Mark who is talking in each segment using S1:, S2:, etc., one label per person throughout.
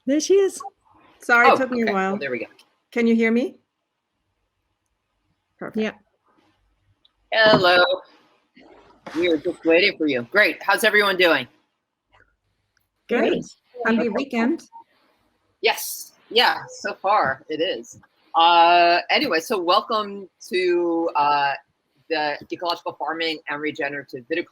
S1: There she is. Sorry, it took me a while.
S2: Well, there we go.
S1: Can you hear me? Perfect.
S3: Yeah.
S2: Hello. We were just waiting for you. Great. How's everyone doing?
S1: Good. Happy weekend.
S2: Yes. Yeah, so far it is. Anyway, so welcome to the Ecological Farming and Regenerative Viticulture.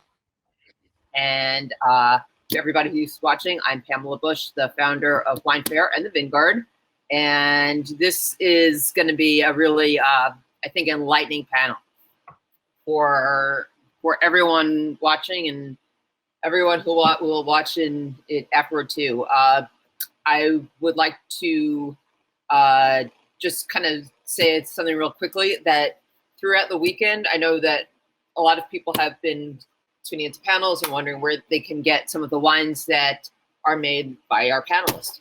S2: And to everybody who's watching, I'm Pamela Bush, the founder of Wine Fair and the Vineyard. And this is going to be a really, I think, enlightening panel for everyone watching and everyone who will watch it afterward too. I would like to just kind of say something real quickly that throughout the weekend, I know that a lot of people have been tuning into panels and wondering where they can get some of the wines that are made by our panelists.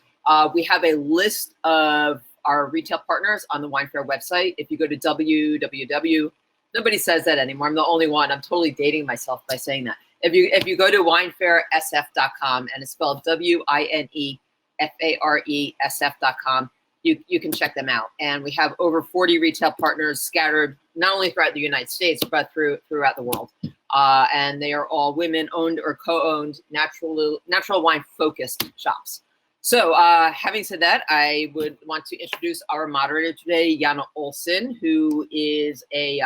S2: We have a list of our retail partners on the Wine Fair website. If you go to www, nobody says that anymore. I'm the only one. I'm totally dating myself by saying that. If you go to winefairsf.com, and it's spelled WINEFARESF.com, you can check them out. And we have over 40 retail partners scattered not only throughout the United States, but throughout the world. And they are all women-owned or co-owned, natural wine-focused shops. So having said that, I would want to introduce our moderator today, Janna Olson, who is a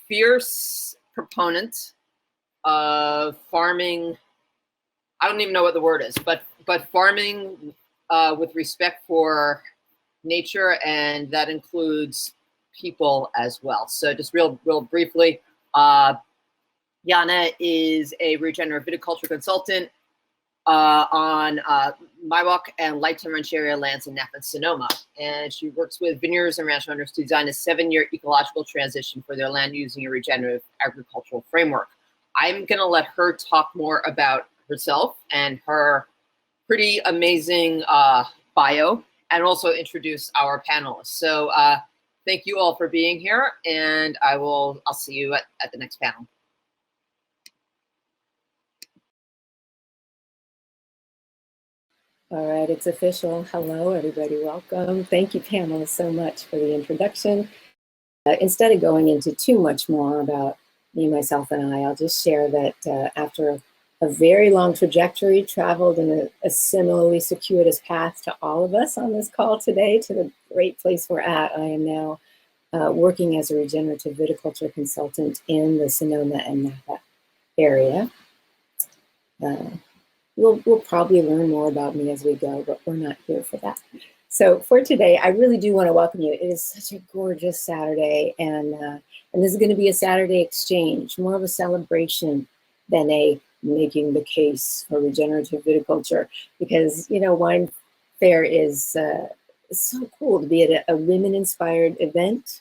S2: fierce proponent of farming. I don't even know what the word is, but farming with respect for nature, and that includes people as well. So just real briefly, Janna is a regenerative viticulture consultant on Miwok and Light Rancheria lands in Napa and Sonoma. And she works with vineyards and ranch owners to design a 7-year ecological transition for their land using a regenerative agricultural framework. I'm going to let her talk more about herself and her pretty amazing bio, and also introduce our panelists. So thank you all for being here, and I'll see you at the next panel.
S3: All right, it's official. Hello, everybody. Welcome. Thank you, Pamela, so much for the introduction. Instead of going into too much more about me, myself, and I'll just share that after a very long trajectory traveled in a similarly circuitous path to all of us on this call today, to the great place we're at, I am now working as a regenerative viticulture consultant in the Sonoma and Napa area. We'll probably learn more about me as we go, but we're not here for that. So for today, I really do want to welcome you. It is such a gorgeous Saturday, and this is going to be a Saturday exchange, more of a celebration than a making the case for regenerative viticulture, because, you know, Wine Fair is so cool to be at a women-inspired event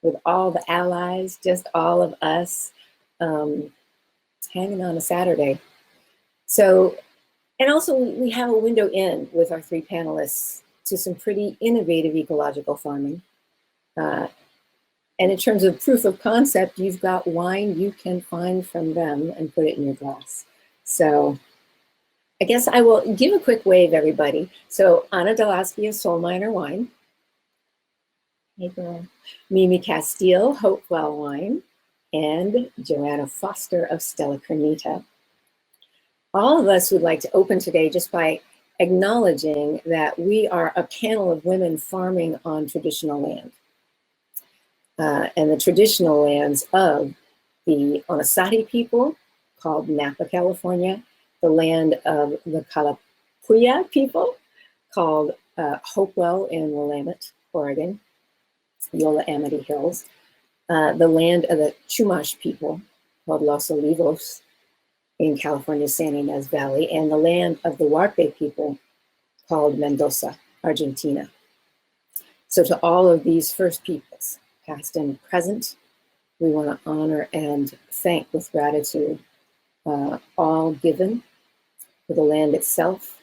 S3: with all the allies, just all of us hanging on a Saturday. So, and also we have a window in with our 3 panelists to some pretty innovative ecological farming. And in terms of proof of concept, you've got wine you can find from them and put it in your glass. So I guess I will give a quick wave, everybody. So Anna DeLaski of Solminer Wine. Hey girl. Mimi Casteel, Hopewell Wine. And Joanna Foster of Stella Crinita. All of us would like to open today just by acknowledging that we are a panel of women farming on traditional land. And the traditional lands of the Onasati people, called Napa, California, the land of the Kalapuya people, called Hopewell in Willamette, Oregon, Yola Amity Hills, the land of the Chumash people, called Los Olivos, in California's San Ynez Valley, and the land of the Huarpe people, called Mendoza, Argentina. So to all of these first peoples, past and present, we want to honor and thank with gratitude all given for the land itself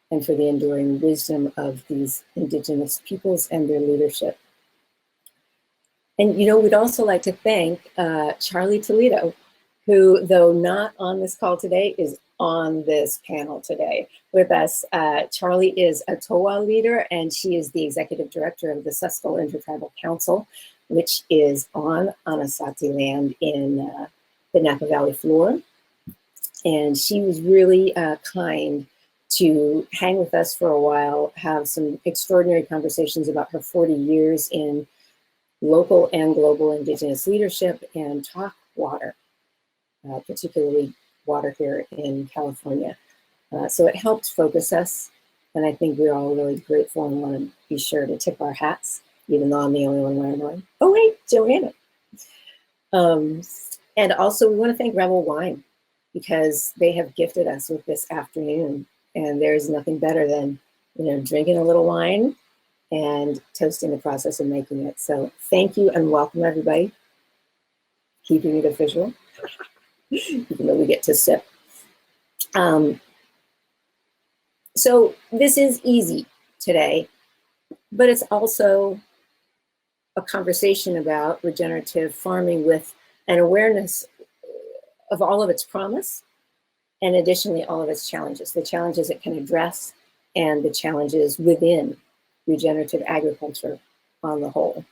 S3: and for the enduring wisdom of these indigenous peoples and their leadership. And, you know, we'd also like to thank Charlie Toledo, who, though not on this call today, is on this panel today. With us, Charlie is a TOA leader, and she is the executive director of the Casteel Intertribal Council, which is on Anasazi land in the Napa Valley floor. And she was really kind to hang with us for a while, have some extraordinary conversations about her 40 years in local and global Indigenous leadership, and talk water, particularly water here in California. So it helped focus us, and I think we're all really grateful and want to be sure to tip our hats, even though I'm the only one wearing one. Oh wait, Joanna. And also we want to thank Rebel Wine, because they have gifted us with this afternoon, and there's nothing better than, you know, drinking a little wine and toasting the process of making it. So thank you and welcome everybody. Keeping it official, even though we get to sip. So this is easy today, but it's also a conversation about regenerative farming with an awareness of all of its promise, and additionally all of its challenges, the challenges it can address and the challenges within regenerative agriculture on the whole.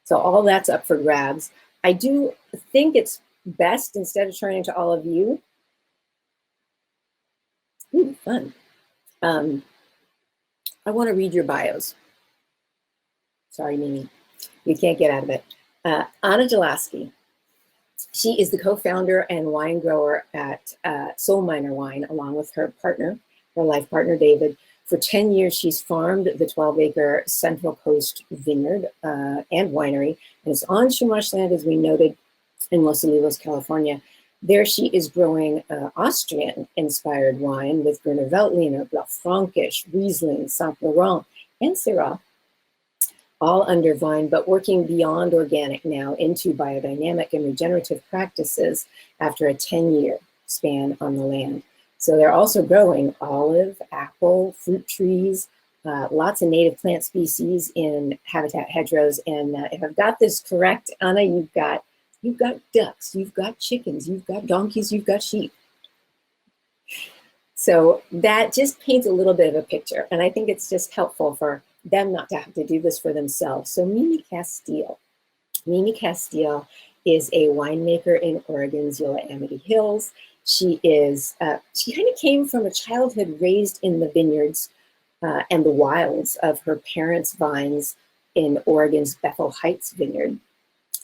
S3: So all that's up for grabs. I do think it's best, instead of turning to all of you, ooh, fun. I want to read your bios. Sorry, Mimi, you can't get out of it. Anna DeLaski. She is the co-founder and wine grower at Solminer Wine, along with her partner, her life partner, David. For 10 years, she's farmed the 12-acre Central Coast vineyard and winery, and it's on Chumash land, as we noted, in Los Olivos, California. There she is growing Austrian-inspired wine with Grüner Veltliner, Blanc Frankish, Riesling, Saint Laurent, and Syrah, all under vine, but working beyond organic now into biodynamic and regenerative practices after a 10-year span on the land. So they're also growing olive, apple, fruit trees, lots of native plant species in habitat hedgerows. And if I've got this correct, Anna, you've got ducks, you've got chickens, you've got donkeys, you've got sheep. So that just paints a little bit of a picture. And I think it's just helpful for them not to have to do this for themselves. So Mimi Casteel. Mimi Casteel is a winemaker in Oregon's Yosemite Hills. She kind of came from a childhood raised in the vineyards and the wilds of her parents' vines in Oregon's Bethel Heights vineyard,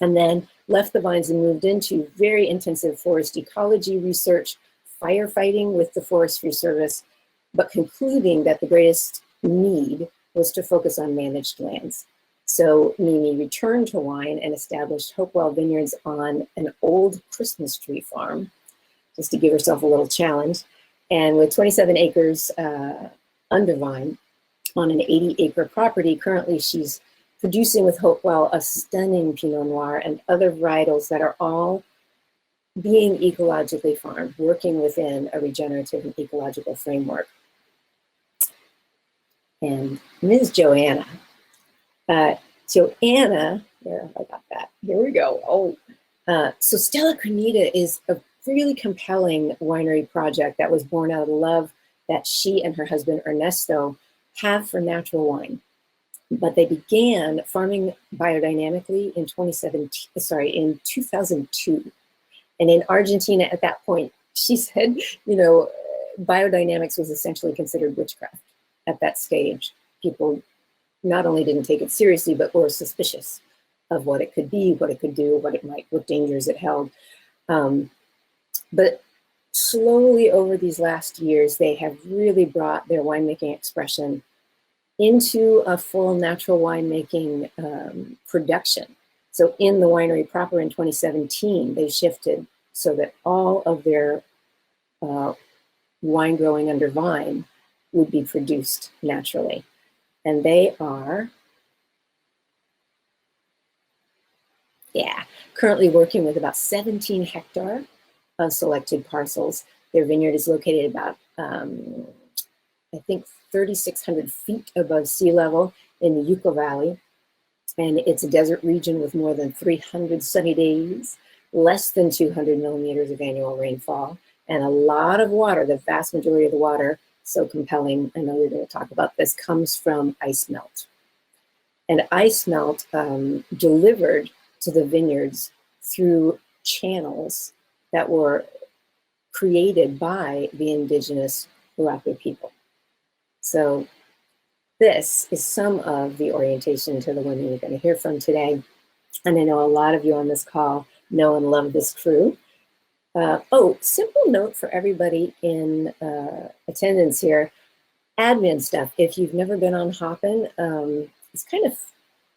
S3: and then left the vines and moved into very intensive forest ecology research, firefighting with the Forestry Service, but concluding that the greatest need was to focus on managed lands. So Mimi returned to wine and established Hopewell Vineyards on an old Christmas tree farm, just to give herself a little challenge. And with 27 acres under vine on an 80-acre property, currently she's producing with Hopewell a stunning Pinot Noir and other varietals that are all being ecologically farmed, working within a regenerative and ecological framework. And Ms. Joanna. Joanna, where have I got that? Here we go. So Stella Crinita is a really compelling winery project that was born out of the love that she and her husband Ernesto have for natural wine. But they began farming biodynamically in 2002. And in Argentina at that point, she said, you know, biodynamics was essentially considered witchcraft at that stage. People not only didn't take it seriously, but were suspicious of what it could be, what it could do, what dangers it held. But slowly over these last years, they have really brought their winemaking expression into a full natural winemaking production. So in the winery proper in 2017, they shifted so that all of their wine growing under vine would be produced naturally. And they are, currently working with about 17 hectare of selected parcels. Their vineyard is located about, I think, 3,600 feet above sea level in the Yucca Valley. And it's a desert region with more than 300 sunny days, less than 200 millimeters of annual rainfall, And a lot of water, the vast majority of the water, so compelling, I know we're going to talk about this, comes from ice melt. And ice melt delivered to the vineyards through channels that were created by the indigenous Huapi people. So this is some of the orientation to the women you're going to hear from today. And I know a lot of you on this call know and love this crew. Simple note for everybody in attendance here, admin stuff. If you've never been on Hopin, it's kind of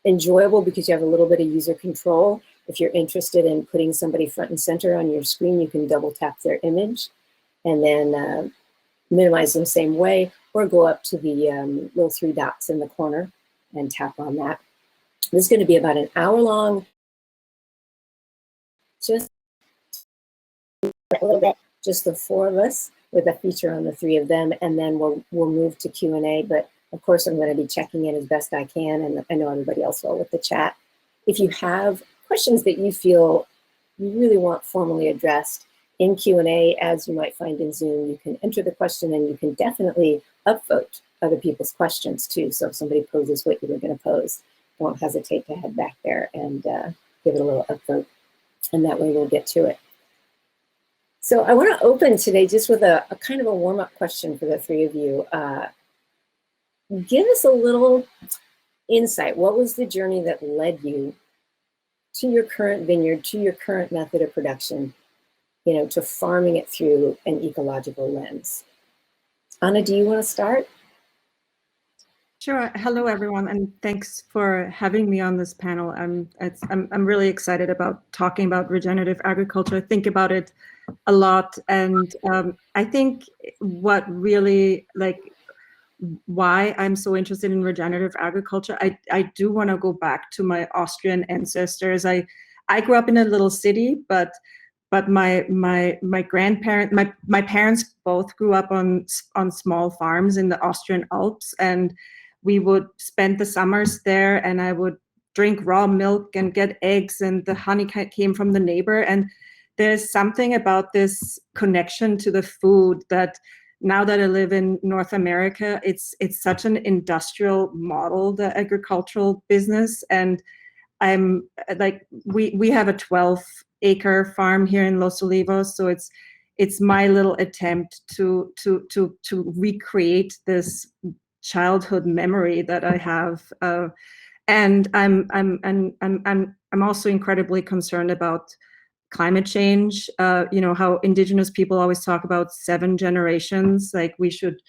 S3: enjoyable because you have a little bit of user control. If you're interested in putting somebody front and center on your screen, you can double tap their image and then minimize them same way, or go up to the little 3 dots in the corner and tap on that. This is going to be about an hour long, just a little bit, just the 4 of us with a feature on the 3 of them, and then we'll move to Q&A. But of course, I'm going to be checking in as best I can, and I know everybody else will with the chat. If you have questions that you feel you really want formally addressed in Q&A, as you might find in Zoom, you can enter the question, and you can definitely upvote other people's questions too. So if somebody poses what you were going to pose, don't hesitate to head back there and give it a little upvote, and that way we'll get to it. So I want to open today just with a kind of a warm-up question for the 3 of you. Give us a little insight. What was the journey that led you to your current vineyard, to your current method of production, to farming it through an ecological lens? Anna, do you want to start?
S1: Sure. Hello, everyone, and thanks for having me on this panel. I'm really excited about talking about regenerative agriculture. I think about it a lot, and I think what really, why I'm so interested in regenerative agriculture, I do want to go back to my Austrian ancestors. I grew up in a little city, but my grandparents, my parents both grew up on small farms in the Austrian Alps, and we would spend the summers there, and I would drink raw milk and get eggs, and the honey came from the neighbor. And there's something about this connection to the food that, now that I live in North America, it's such an industrial model, the agricultural business. And I'm like, we have a 12-acre farm here in Los Olivos, so it's my little attempt to recreate this childhood memory that I have, and I'm also incredibly concerned about climate change. How indigenous people always talk about 7 generations. Like we should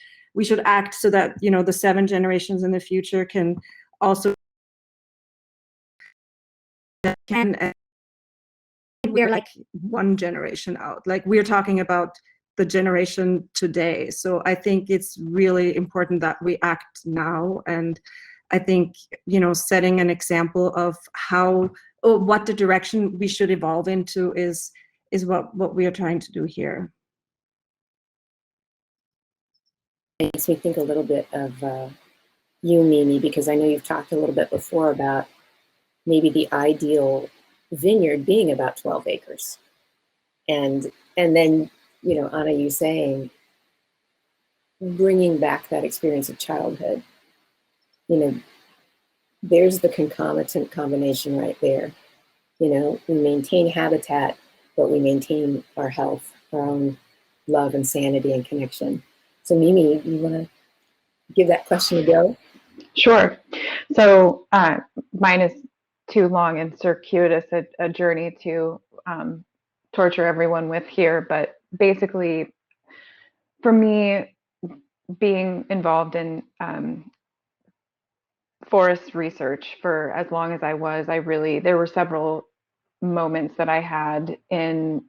S1: act so that the 7 generations in the future can also we're like 1 generation out. Like we're talking about the generation today. So I think it's really important that we act now. And I think, setting an example of what the direction we should evolve into is what we are trying to do here.
S3: It makes me think a little bit of you, Mimi, because I know you've talked a little bit before about maybe the ideal vineyard being about 12 acres. And then, Anna, you saying, bringing back that experience of childhood, there's the concomitant combination right there. We maintain habitat, but we maintain our health, our own love and sanity and connection. So Mimi, you want to give that question a go?
S4: Sure. So mine is too long and circuitous a journey to torture everyone with here, but basically, for me, being involved in forest research for as long as I was, there were several moments that I had in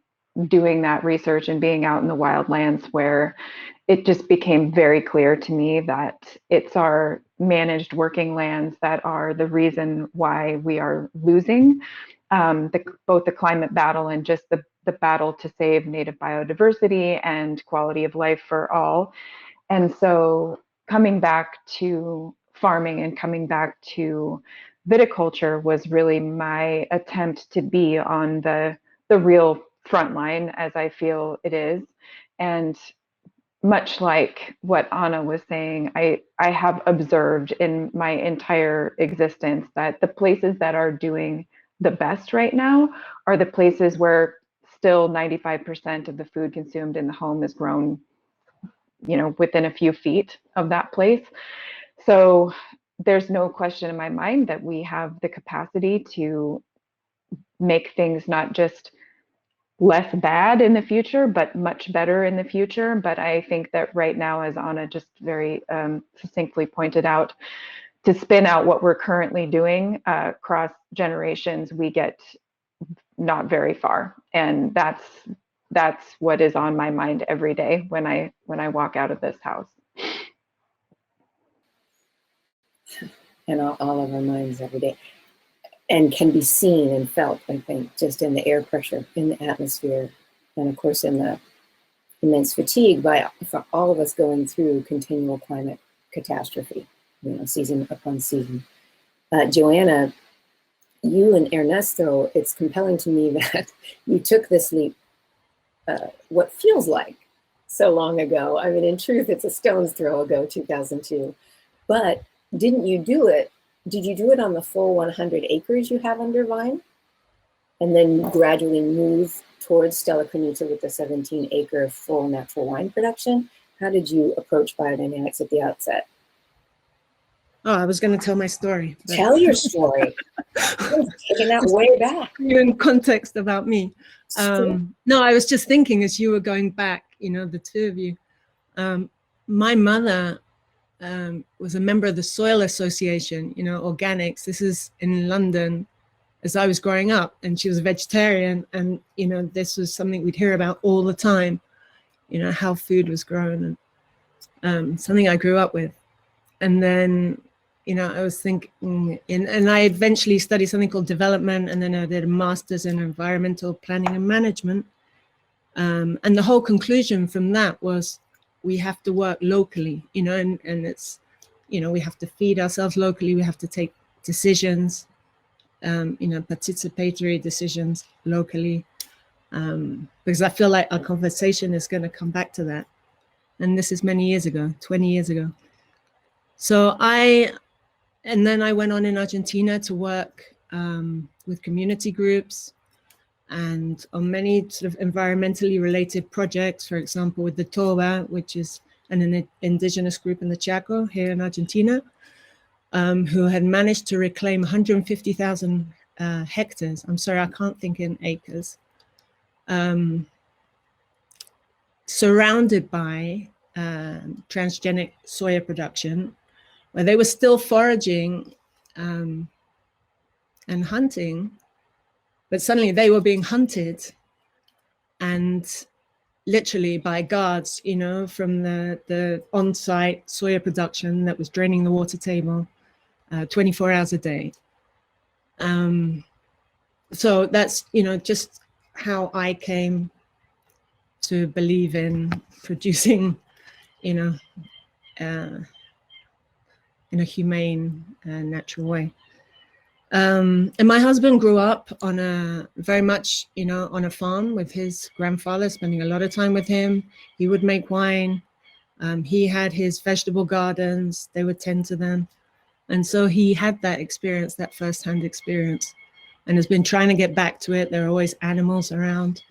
S4: doing that research and being out in the wildlands where it just became very clear to me that it's our managed working lands that are the reason why we are losing both the climate battle and just the battle to save native biodiversity and quality of life for all. And so coming back to farming and coming back to viticulture was really my attempt to be on the real frontline as I feel it is. And much like what Anna was saying, I have observed in my entire existence that the places that are doing the best right now are the places where still 95% of the food consumed in the home is grown, within a few feet of that place. So there's no question in my mind that we have the capacity to make things not just less bad in the future, but much better in the future. But I think that right now, as Anna just very succinctly pointed out, to spin out what we're currently doing across generations, we get not very far. And that's what is on my mind every day when I walk out of this house.
S3: And all of our minds every day. And can be seen and felt, I think, just in the air pressure, in the atmosphere, and of course in the immense fatigue for all of us going through continual climate catastrophe, season upon season. Joanna, you and Ernesto, it's compelling to me that you took this leap, what feels like so long ago. I mean, in truth, it's a stone's throw ago, 2002. But didn't you do it? Did you do it on the full 100 acres you have under vine? And then gradually move towards Stella Crinita with the 17-acre full natural wine production? How did you approach biodynamics at the outset?
S1: Oh, I was going to tell my story.
S3: Tell your story. Taking that way back.
S1: In context about me. No, I was just thinking as you were going back, the two of you. My mother was a member of the Soil Association, organics. This is in London as I was growing up, and she was a vegetarian. And, this was something we'd hear about all the time, how food was grown, and something I grew up with. And then, I was thinking, and I eventually studied something called development, and then I did a master's in environmental planning and management. And the whole conclusion from that was, we have to work locally, and it's, we have to feed ourselves locally. We have to take decisions, participatory decisions locally, because I feel like our conversation is going to come back to that. And this is many years ago, 20 years ago. So and then I went on in Argentina to work with community groups and on many sort of environmentally related projects, for example, with the Toba, which is an indigenous group in the Chaco here in Argentina, who had managed to reclaim 150,000 hectares. I'm sorry, I can't think in acres. Surrounded by transgenic soya production, where they were still foraging and hunting, but suddenly they were being hunted and literally by guards, from the on-site soya production that was draining the water table 24 hours a day. So that's, just how I came to believe in producing, in a humane and natural way. And my husband grew up on very much, on a farm with his grandfather, spending a lot of time with him. He would make wine. He had his vegetable gardens. They would tend to them. And so he had that experience, that firsthand experience, and has been trying to get back to it. There are always animals around.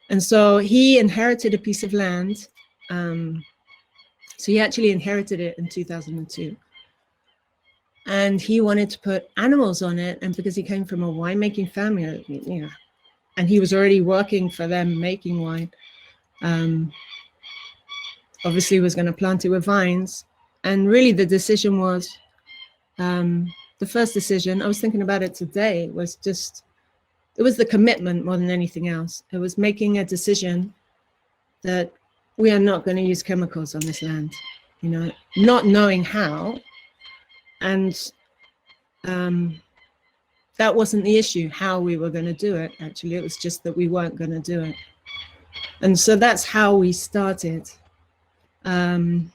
S1: And so he inherited a piece of land. So he actually inherited it in 2002. And he wanted to put animals on it. And because he came from a winemaking family, and he was already working for them making wine, obviously was going to plant it with vines. And really the decision was, the first decision, I was thinking about it today, it was the commitment more than anything else. It was making a decision that we are not going to use chemicals on this land, not knowing how. And that wasn't the issue, how we were going to do it. Actually, it was just that we weren't going to do it. And so that's how we started. Then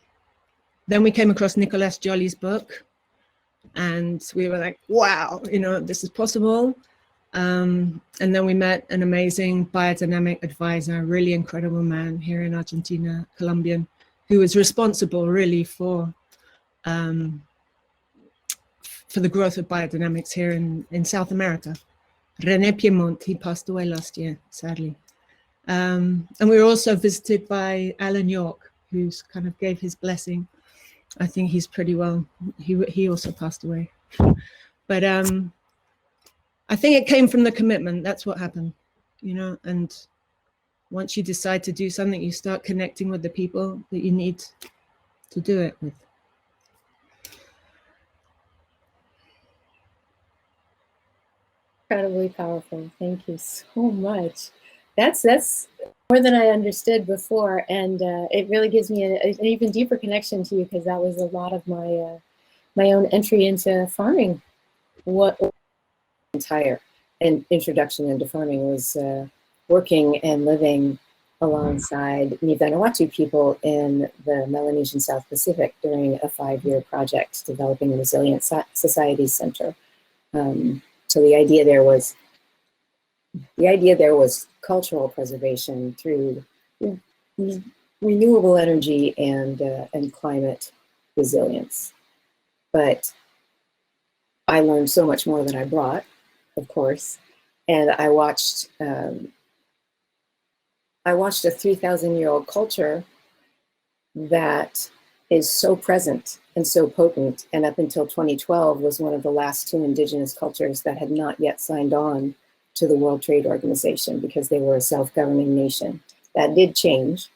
S1: we came across Nicolas Joly's book, and we were like, wow, this is possible. And then we met an amazing biodynamic advisor, a really incredible man here in Argentina, Colombian, who was responsible really for the growth of biodynamics here in South America. René Piemont, he passed away last year, sadly. And we were also visited by Alan York, who's kind of gave his blessing. I think he's pretty well, he also passed away. But I think it came from the commitment. That's what happened, you know, and once you decide to do something, you start connecting with the people that you need to do it with.
S3: Incredibly powerful. Thank you so much. That's more than I understood before, and it really gives me an even deeper connection to you, because that was a lot of my my own entry into farming. What entire introduction into farming was working and living alongside Mi Vanuatu people in the Melanesian South Pacific during a 5-year project developing a resilient societies center. So the idea there was cultural preservation through renewable energy and climate resilience. But I learned so much more than I brought, of course, and I watched a 3,000-year-old culture that is so present and so potent, and up until 2012 was one of the last 2 indigenous cultures that had not yet signed on to the World Trade Organization because they were a self-governing nation. That did change,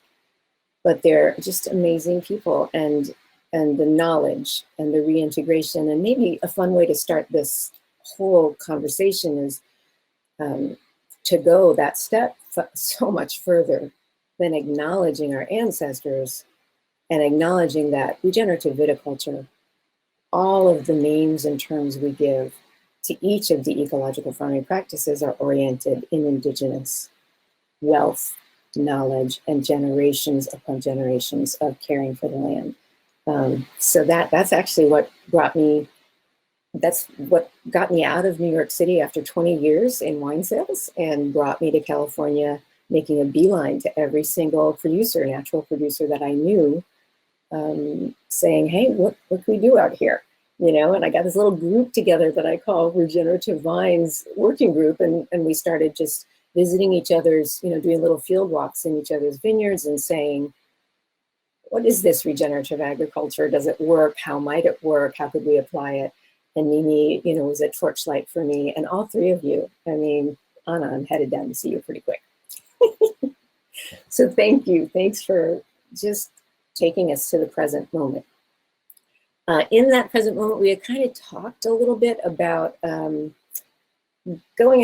S3: but they're just amazing people, and the knowledge and the reintegration, and maybe a fun way to start this whole conversation is to go that step so much further than acknowledging our ancestors and acknowledging that regenerative viticulture, all of the names and terms we give to each of the ecological farming practices are oriented in indigenous wealth, knowledge, and generations upon generations of caring for the land. So that's actually what got me out of New York City after 20 years in wine sales and brought me to California, making a beeline to every single producer, natural producer that I knew, saying, hey, what can we do out here? You know, and I got this little group together that I call Regenerative Vines Working Group, and we started just visiting each other's, you know, doing little field walks in each other's vineyards and saying, what is this regenerative agriculture? Does it work? How might it work? How could we apply it? And Mimi, you know, was a torchlight for me, and all 3 of you. I mean, Anna, I'm headed down to see you pretty quick. So thank you. Thanks for just taking us to the present moment. In that present moment, we had kind of talked a little bit about going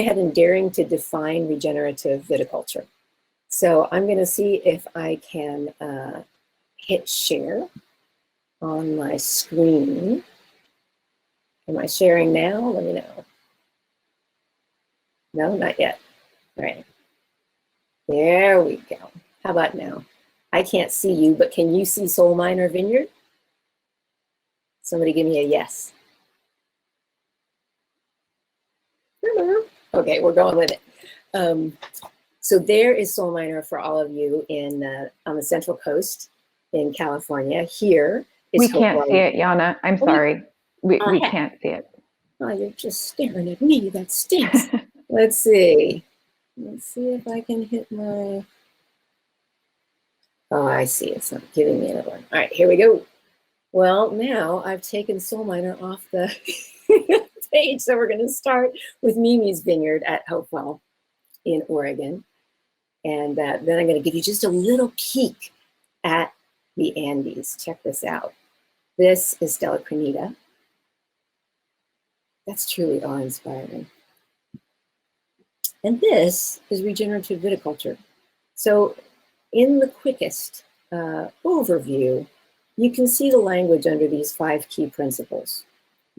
S3: ahead and daring to define regenerative viticulture. So I'm going to see if I can hit share on my screen. Am I sharing now? Let me know. No, not yet. All right. There we go. How about now? I can't see you, but can you see Solminer Vineyard? Somebody give me a yes. Okay, we're going with it. So there is Solminer for all of you in on the Central Coast in California. Here is
S4: we can't see it, Janna. I'm sorry. We can't see it.
S3: Oh, you're just staring at me. That stinks. Let's see. Let's see if I can hit my... Oh, I see. It's not giving me another one. All right, here we go. Well, now I've taken Solminer off the page, so we're going to start with Mimi's Vineyard at Hopewell in Oregon. And then I'm going to give you just a little peek at the Andes. Check this out. This is Stella Crinita. That's truly awe-inspiring. And this is regenerative viticulture. So in the quickest overview, you can see the language under these 5 key principles.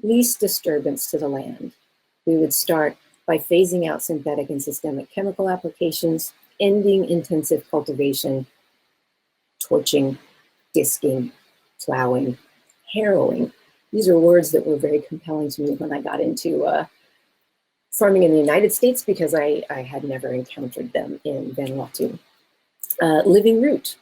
S3: Least disturbance to the land. We would start by phasing out synthetic and systemic chemical applications, ending intensive cultivation, torching, disking, plowing, harrowing. These are words that were very compelling to me when I got into farming in the United States because I had never encountered them in Vanuatu. Living root,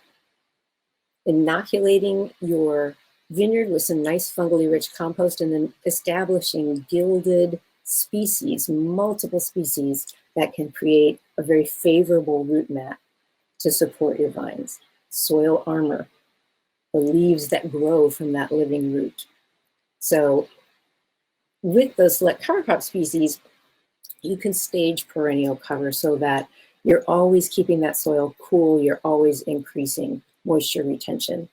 S3: inoculating your vineyard with some nice fungally rich compost and then establishing gilded species, multiple species that can create a very favorable root mat to support your vines. Soil armor, the leaves that grow from that living root. So with those select cover crop species, you can stage perennial cover so that you're always keeping that soil cool, you're always increasing moisture retention.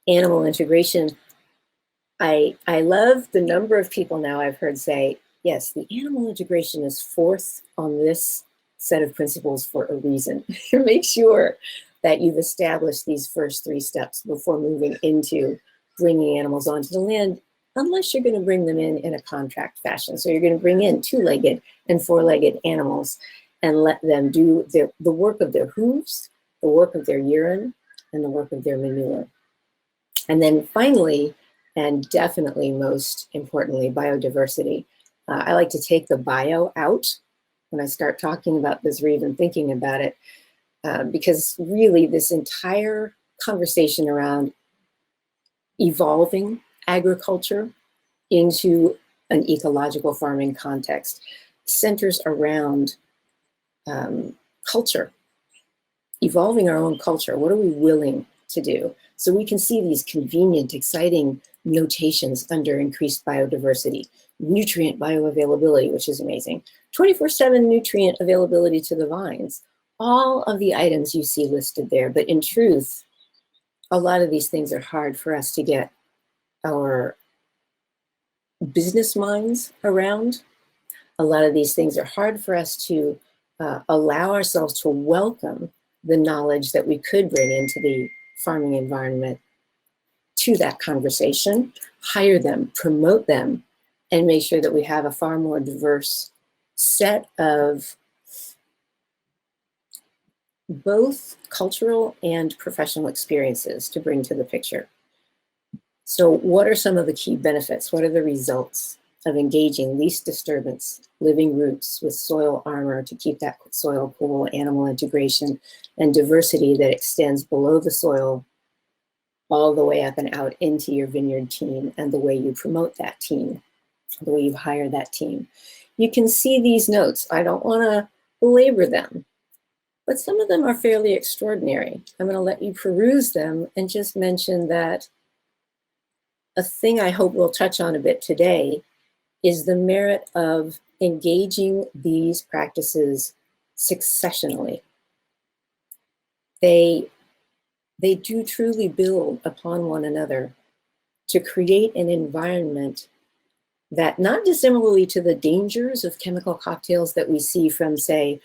S3: Animal integration. I love the number of people now I've heard say, yes, the animal integration is fourth on this set of principles for a reason. Make sure that you've established these first 3 steps before moving into bringing animals onto the land, unless you're going to bring them in a contract fashion. So you're going to bring in 2-legged and 4-legged animals and let them do the work of their hooves, the work of their urine, and the work of their manure. And then finally, and definitely most importantly, biodiversity. I like to take the bio out when I start talking about this or even thinking about it, because really this entire conversation around evolving agriculture into an ecological farming context centers around culture, evolving our own culture. What are we willing to do? So we can see these convenient, exciting notations under increased biodiversity, nutrient bioavailability, which is amazing, 24/7 nutrient availability to the vines, all of the items you see listed there. But in truth, a lot of these things are hard for us to get our business minds around. A lot of these things are hard for us to allow ourselves to welcome the knowledge that we could bring into the farming environment to that conversation, hire them, promote them, and make sure that we have a far more diverse set of both cultural and professional experiences to bring to the picture. So what are some of the key benefits? What are the results of engaging least disturbance, living roots with soil armor to keep that soil cool, animal integration, and diversity that extends below the soil all the way up and out into your vineyard team and the way you promote that team, the way you hire that team? You can see these notes. I don't want to belabor them, but some of them are fairly extraordinary. I'm going to let you peruse them and just mention that a thing I hope we'll touch on a bit today is the merit of engaging these practices successionally. They do truly build upon one another to create an environment that, not dissimilarly to the dangers of chemical cocktails that we see from, say,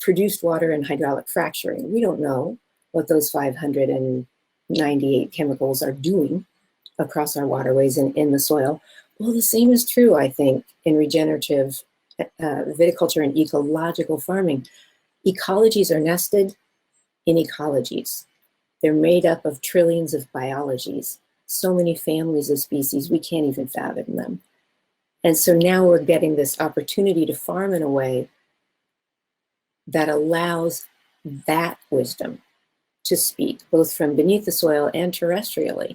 S3: produced water and hydraulic fracturing. We don't know what those 598 chemicals are doing across our waterways and in the soil. Well, the same is true, I think, in regenerative viticulture and ecological farming. Ecologies are nested in ecologies. They're made up of trillions of biologies, so many families of species, we can't even fathom them. And so now we're getting this opportunity to farm in a way that allows that wisdom to speak, both from beneath the soil and terrestrially,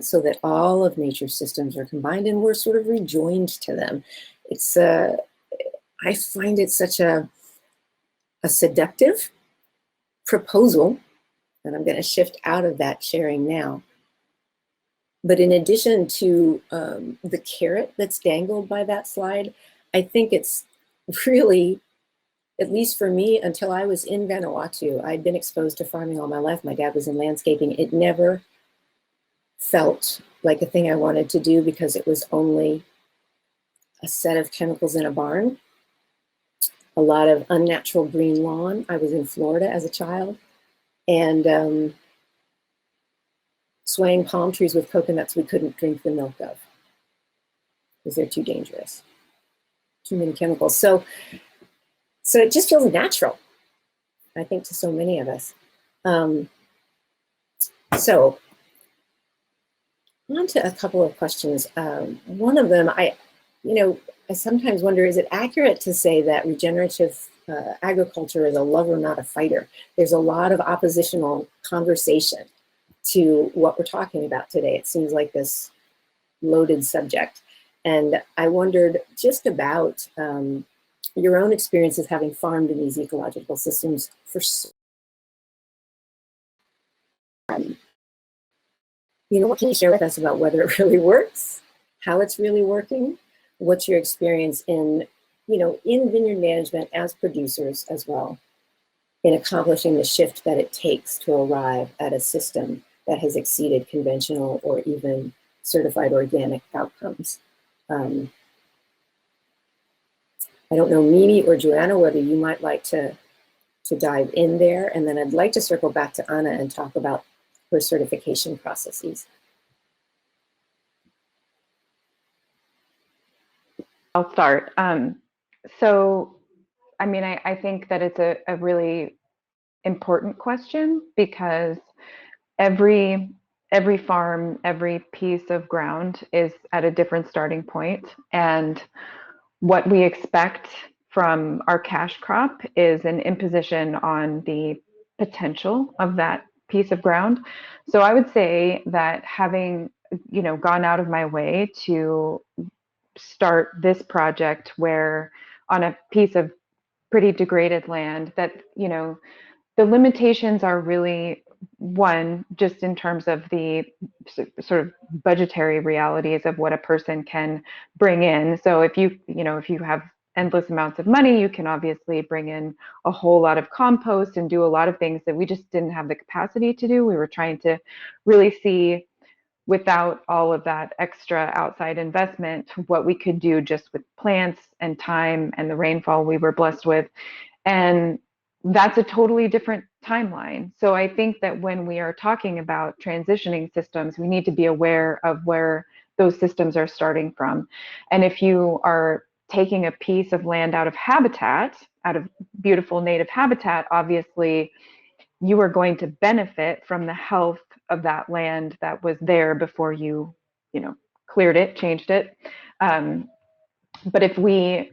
S3: so that all of nature's systems are combined and we're sort of rejoined to them. It's, I find it such a seductive proposal, and I'm going to shift out of that sharing now. But in addition to the carrot that's dangled by that slide, I think it's really, at least for me, until I was in Vanuatu, I'd been exposed to farming all my life. My dad was in landscaping. It never felt like a thing I wanted to do because it was only a set of chemicals in a barn, a lot of unnatural green lawn. I was in Florida as a child, and swaying palm trees with coconuts we couldn't drink the milk of because they're too dangerous, too many chemicals. So it just feels natural, I think, to so many of us. So on to a couple of questions. One of them, I sometimes wonder, is it accurate to say that regenerative agriculture is a lover, not a fighter? There's a lot of oppositional conversation to what we're talking about today. It seems like this loaded subject. And I wondered just about your own experiences having farmed in these ecological systems for what can you share with us about whether it really works, how it's really working, what's your experience in vineyard management as producers as well, in accomplishing the shift that it takes to arrive at a system that has exceeded conventional or even certified organic outcomes. I don't know, Mimi or Joanna, whether you might like to dive in there, and then I'd like to circle back to Anna and talk about her certification processes.
S4: I'll start. So, I mean, I think that it's a really important question, because every farm, every piece of ground is at a different starting point, and what we expect from our cash crop is an imposition on the potential of that piece of ground. So I would say that having gone out of my way to start this project where on a piece of pretty degraded land, that the limitations are really, one, just in terms of the sort of budgetary realities of what a person can bring in. So if you have endless amounts of money, you can obviously bring in a whole lot of compost and do a lot of things that we just didn't have the capacity to do. We were trying to really see, without all of that extra outside investment, what we could do just with plants and time and the rainfall we were blessed with. And that's a totally different timeline. So I think that when we are talking about transitioning systems, we need to be aware of where those systems are starting from. And if you are taking a piece of land out of habitat, out of beautiful native habitat, obviously you are going to benefit from the health of that land that was there before you cleared it, changed it. But if we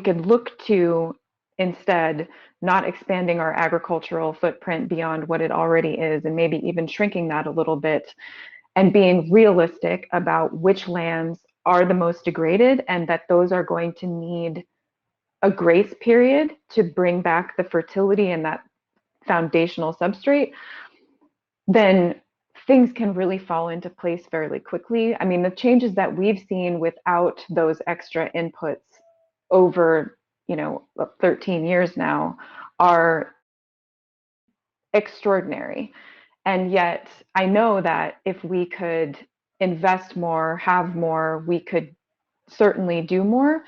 S4: could look to instead not expanding our agricultural footprint beyond what it already is, and maybe even shrinking that a little bit, and being realistic about which lands are the most degraded, and that those are going to need a grace period to bring back the fertility and that foundational substrate, then things can really fall into place fairly quickly. I mean, the changes that we've seen without those extra inputs over 13 years now are extraordinary. And yet I know that if we could invest more, have more, we could certainly do more.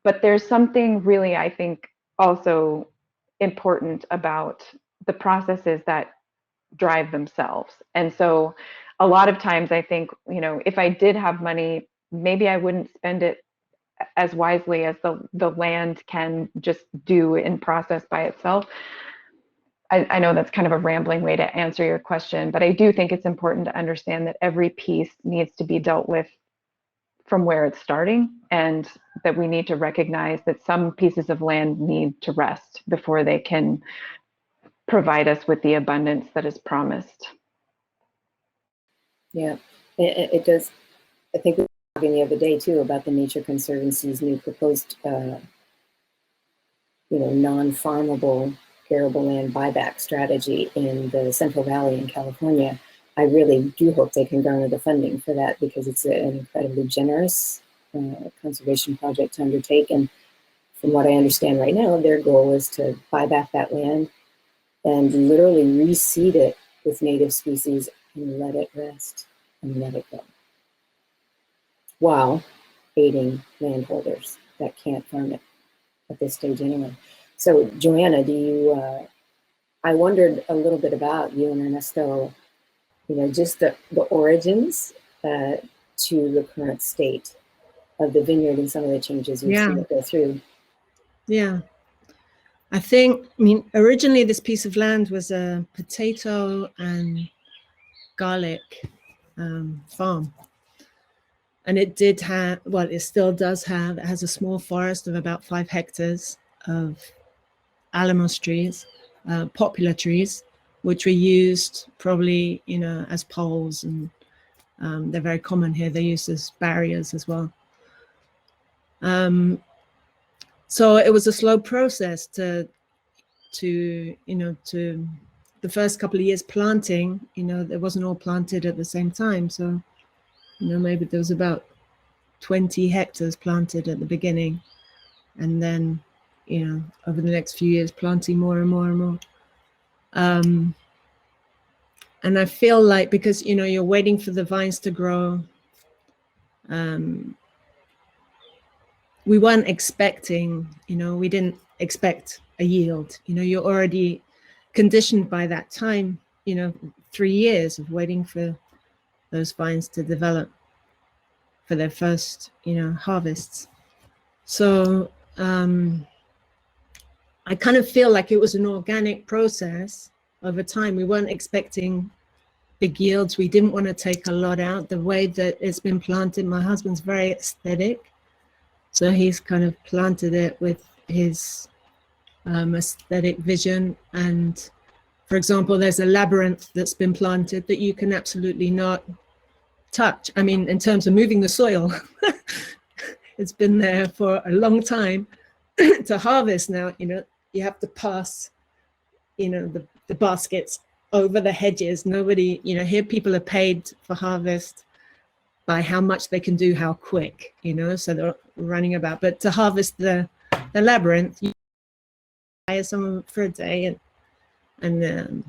S4: But there's something really, I think, also important about the processes that drive themselves. And so a lot of times I think, if I did have money, maybe I wouldn't spend it as wisely as the land can just do in process by itself. I know that's kind of a rambling way to answer your question, but I do think it's important to understand that every piece needs to be dealt with from where it's starting, and that we need to recognize that some pieces of land need to rest before they can provide us with the abundance that is promised.
S3: Yeah, it does. I think we were talking the other day too about the Nature Conservancy's new proposed, non-farmable arable land buyback strategy in the Central Valley in California. I really do hope they can garner the funding for that, because it's an incredibly generous conservation project to undertake. And from what I understand right now, their goal is to buy back that land and literally reseed it with native species and let it rest and let it go, while aiding landholders that can't farm it at this stage anyway. So Joanna, I wondered a little bit about you and Ernesto, just the origins to the current state of the vineyard and some of the changes you've seen it go through.
S5: Yeah. I mean, originally this piece of land was a potato and garlic farm. And it did have, well, it still does have, it has a small forest of about 5 hectares of alamos trees, popular trees, which were used probably, you know, as poles, and they're very common here. They're used as barriers as well. So it was a slow process to you know, to the first couple of years planting, you know, it wasn't all planted at the same time. So, you know, maybe there was about 20 hectares planted at the beginning, and then, you know, over the next few years planting more and more and more. And I feel like, because, you know, you're waiting for the vines to grow, we weren't expecting, you know, we didn't expect a yield. You know, you're already conditioned by that time, you know, 3 years of waiting for those vines to develop for their first, you know, harvests. So I kind of feel like it was an organic process over time. We weren't expecting big yields. We didn't want to take a lot out. The way that it's been planted, my husband's very aesthetic. So he's kind of planted it with his aesthetic vision. And for example, there's a labyrinth that's been planted that you can absolutely not touch. I mean, in terms of moving the soil, it's been there for a long time. To harvest now, you know, you have to pass, you know, the baskets over the hedges. Nobody, you know, here people are paid for harvest by how much they can do, how quick, you know, so they're running about. But to harvest the labyrinth, you hire someone for a day, and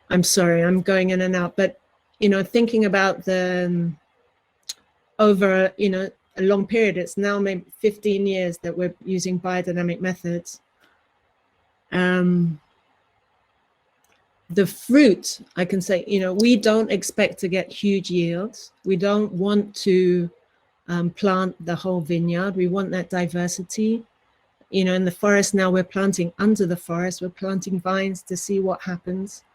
S5: I'm sorry, I'm going in and out, but, you know, thinking about the over, you know, a long period, it's now maybe 15 years that we're using biodynamic methods. The fruit, I can say, you know, we don't expect to get huge yields. We don't want to plant the whole vineyard. We want that diversity. You know, in the forest now, we're planting under the forest. We're planting vines to see what happens.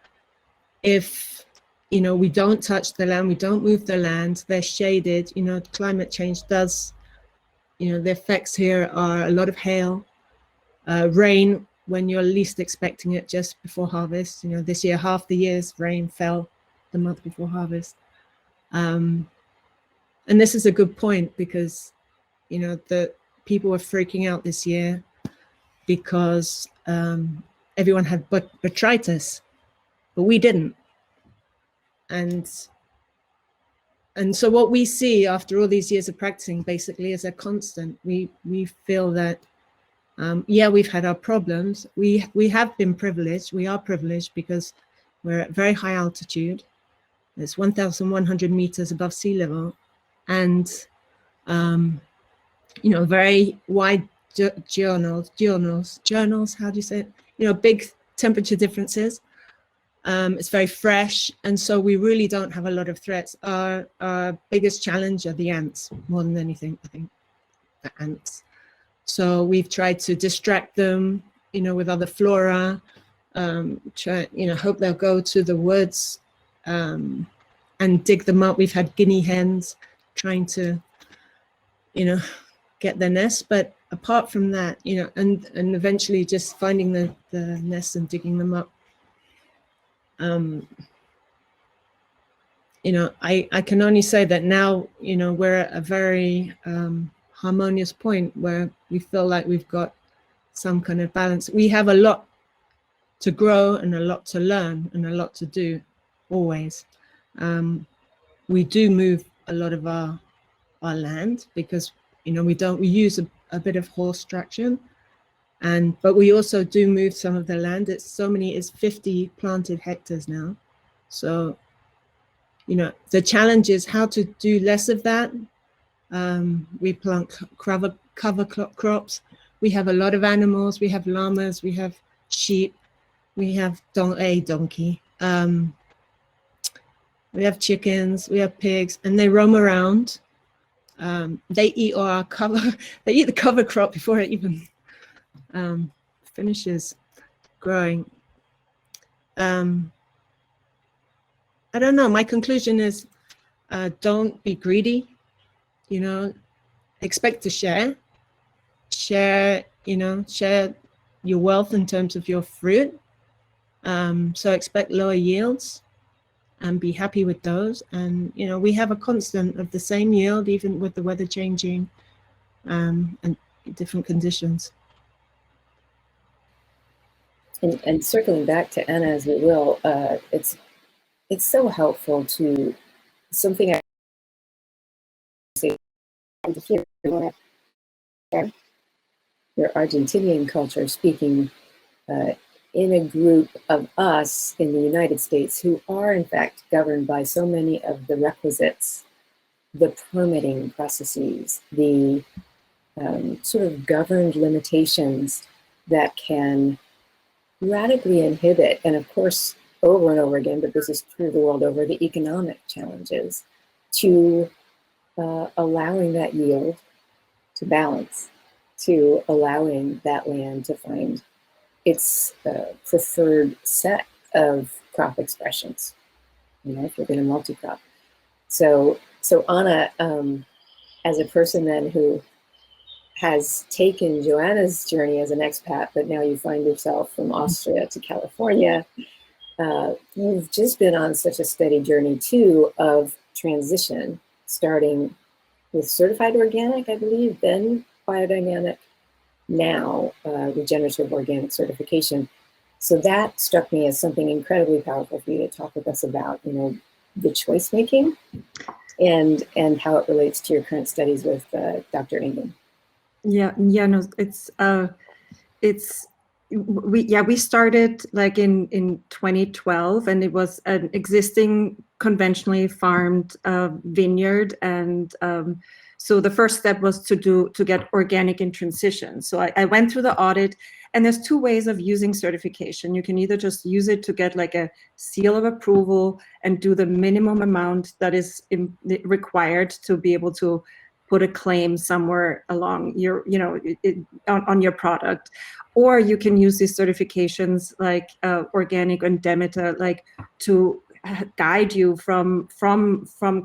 S5: If, you know, we don't touch the land, we don't move the land, they're shaded. You know, climate change does, you know, the effects here are a lot of hail, rain when you're least expecting it, just before harvest. You know, this year, half the year's rain fell the month before harvest. And this is a good point, because, you know, the people were freaking out this year because everyone had botrytis, but we didn't. And so what we see after all these years of practicing basically is a constant. We feel that, yeah, we've had our problems. We have been privileged. We are privileged because we're at very high altitude. It's 1,100 meters above sea level, and you know, very wide journals. How do you say it? You know, big temperature differences. It's very fresh, and so we really don't have a lot of threats. Our biggest challenge are the ants, more than anything, I think, the ants. So we've tried to distract them, you know, with other flora, try, you know, hope they'll go to the woods and dig them up. We've had guinea hens trying to, you know, get their nests, but apart from that, you know, and eventually just finding the nests and digging them up. You know, I can only say that now, you know, we're at a very harmonious point where we feel like we've got some kind of balance. We have a lot to grow and a lot to learn and a lot to do, always. We do move a lot of our land because, you know, we use a bit of horse traction, but we also do move some of the land. It's 50 planted hectares now. So, you know, the challenge is how to do less of that. We plant cover crops. We have a lot of animals. We have llamas, we have sheep, we have a donkey. We have chickens, we have pigs, and they roam around. They eat our they eat the cover crop before it even finishes growing. I don't know, my conclusion is Don't be greedy, you know, expect to share, share your wealth in terms of your fruit. So expect lower yields and be happy with those. And, you know, we have a constant of the same yield, even with the weather changing and different conditions.
S3: And circling back to Anna, as we will, it's so helpful to something I say to hear your Argentinian culture speaking in a group of us in the United States who are in fact governed by so many of the requisites, the permitting processes, the sort of governed limitations that can radically inhibit, and of course over and over again, but this is true the world over, the economic challenges to allowing that yield to balance, to allowing that land to find its preferred set of crop expressions, you know, if you're going to multi-crop. So Anna, as a person then who has taken Joanna's journey as an expat, but now you find yourself from Austria to California, you've just been on such a steady journey too of transition, starting with certified organic, I believe, then biodynamic, now regenerative organic certification. So that struck me as something incredibly powerful for you to talk with us about, you know, the choice making and how it relates to your current studies with Dr. Ingham.
S1: No, we started like in 2012, and it was an existing conventionally farmed vineyard, and so the first step was to get organic in transition. So I went through the audit, and there's two ways of using certification. You can either just use it to get like a seal of approval and do the minimum amount that is required to be able to put a claim somewhere along your, you know, on your product, or you can use these certifications like organic and Demeter, like to guide you from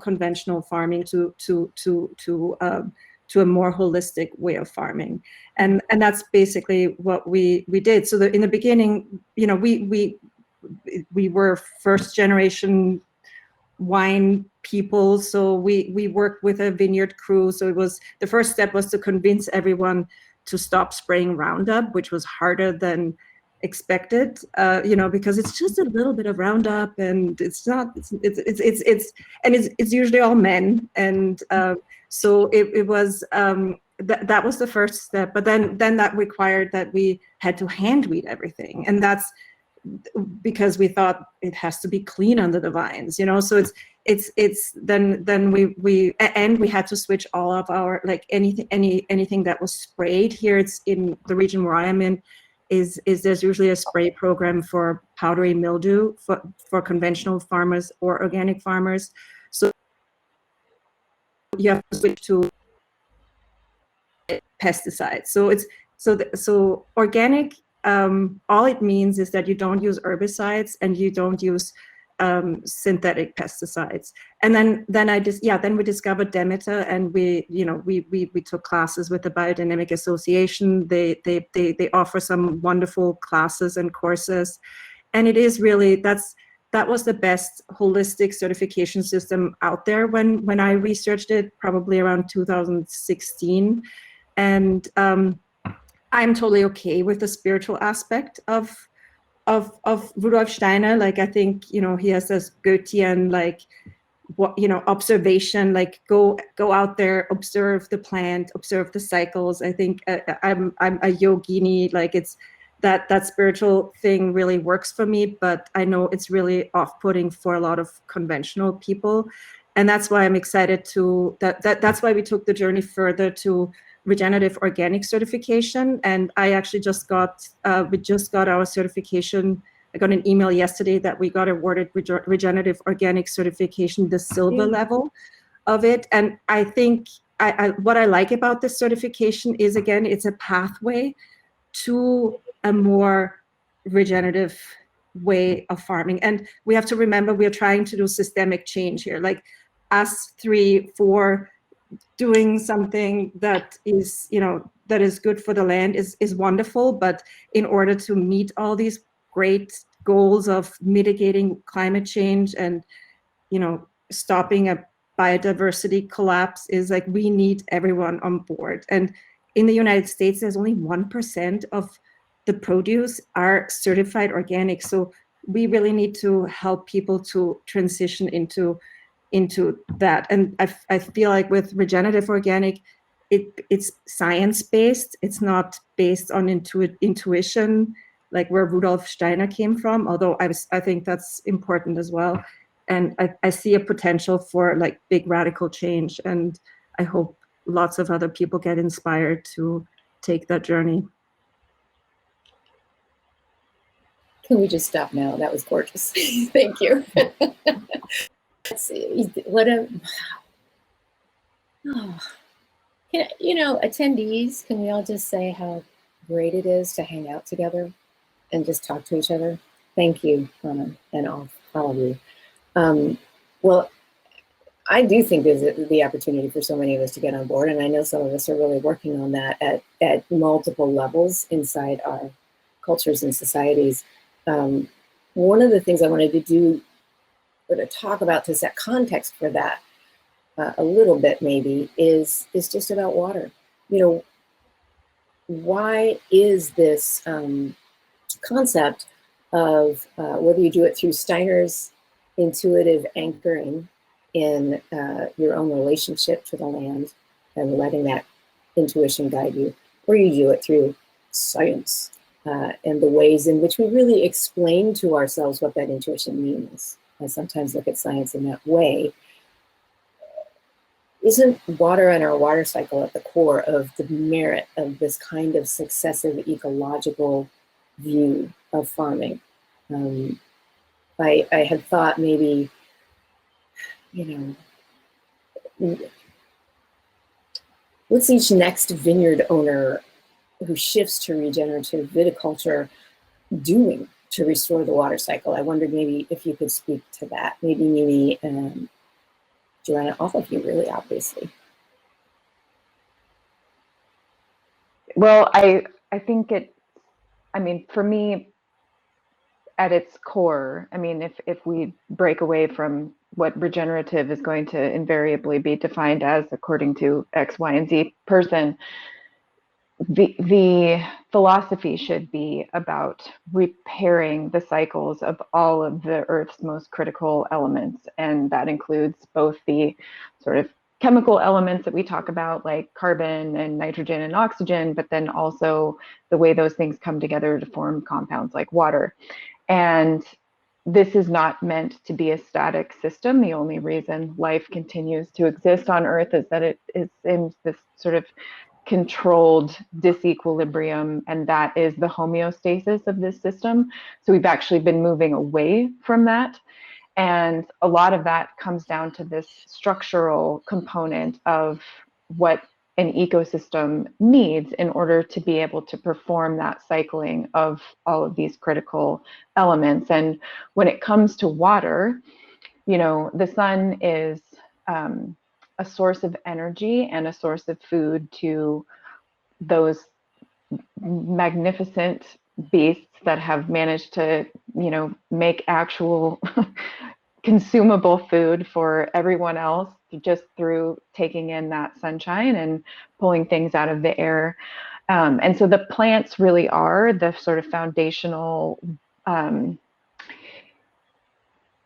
S1: conventional farming to a more holistic way of farming, and that's basically what we did. So in the beginning, you know, we were first generation wine people, so we worked with a vineyard crew. So it was, the first step was to convince everyone to stop spraying Roundup, which was harder than expected, you know, because it's just a little bit of Roundup, and it's usually all men, and so it was that was the first step. But then that required that we had to hand weed everything, and that's because we thought it has to be clean under the vines, you know. So then we had to switch all of our, like anything that was sprayed here. It's in the region where I am in, is there's usually a spray program for powdery mildew for conventional farmers or organic farmers. So you have to switch to pesticides. So organic, all it means is that you don't use herbicides and you don't use synthetic pesticides. And then we discovered Demeter, and we took classes with the Biodynamic Association. They offer some wonderful classes and courses, and it is really, that was the best holistic certification system out there when I researched it, probably around 2016. And I'm totally okay with the spiritual aspect of Rudolf Steiner. Like, I think, you know, he has this Goethean, like, what, you know, observation, like go out there, observe the plant, observe the cycles. I think I'm a yogini, like it's that spiritual thing really works for me, but I know it's really off-putting for a lot of conventional people. And that's why I'm excited to, that's why we took the journey further to regenerative organic certification. And I actually just got, we just got our certification. I got an email yesterday that we got awarded regenerative organic certification, the silver level of it. And I think what I like about this certification is, again, it's a pathway to a more regenerative way of farming. And we have to remember, we are trying to do systemic change here. Like, us three for doing something that is, that is good for the land is wonderful. But in order to meet all these great goals of mitigating climate change and, stopping a biodiversity collapse, is like, we need everyone on board. And in the United States, there's only 1% of the produce are certified organic. So we really need to help people to transition into that. And I feel like with regenerative organic, it's science-based. It's not based on intuition, like where Rudolf Steiner came from, although I think that's important as well. And I see a potential for like big radical change. And I hope lots of other people get inspired to take that journey.
S3: Can we just stop now? That was gorgeous. Thank you. Let's see. What a, oh, attendees, can we all just say how great it is to hang out together and just talk to each other? Thank you, and all of you. Well, I do think there's the opportunity for so many of us to get on board, and I know some of us are really working on that at multiple levels inside our cultures and societies. One of the things I wanted to do, or to talk about, to set context for that a little bit maybe, is just about water. Why is this concept of whether you do it through Steiner's intuitive anchoring in your own relationship to the land and letting that intuition guide you, or you do it through science and the ways in which we really explain to ourselves what that intuition means. I sometimes look at science in that way. Isn't water and our water cycle at the core of the merit of this kind of successive ecological view of farming? I had thought maybe, what's each next vineyard owner who shifts to regenerative viticulture doing to restore the water cycle? I wondered maybe if you could speak to that. Maybe Joanna, all of you, really, obviously.
S4: Well, I think for me, at its core, if we break away from what regenerative is going to invariably be defined as according to X, Y, and Z person, the philosophy should be about repairing the cycles of all of the Earth's most critical elements. And that includes both the sort of chemical elements that we talk about, like carbon and nitrogen and oxygen, but then also the way those things come together to form compounds like water. And this is not meant to be a static system. The only reason life continues to exist on Earth is that it is in this sort of controlled disequilibrium, and that is the homeostasis of this system. So we've actually been moving away from that. And a lot of that comes down to this structural component of what an ecosystem needs in order to be able to perform that cycling of all of these critical elements. And when it comes to water, the sun is a source of energy and a source of food to those magnificent beasts that have managed to, make actual consumable food for everyone else just through taking in that sunshine and pulling things out of the air. And so the plants really are the sort of foundational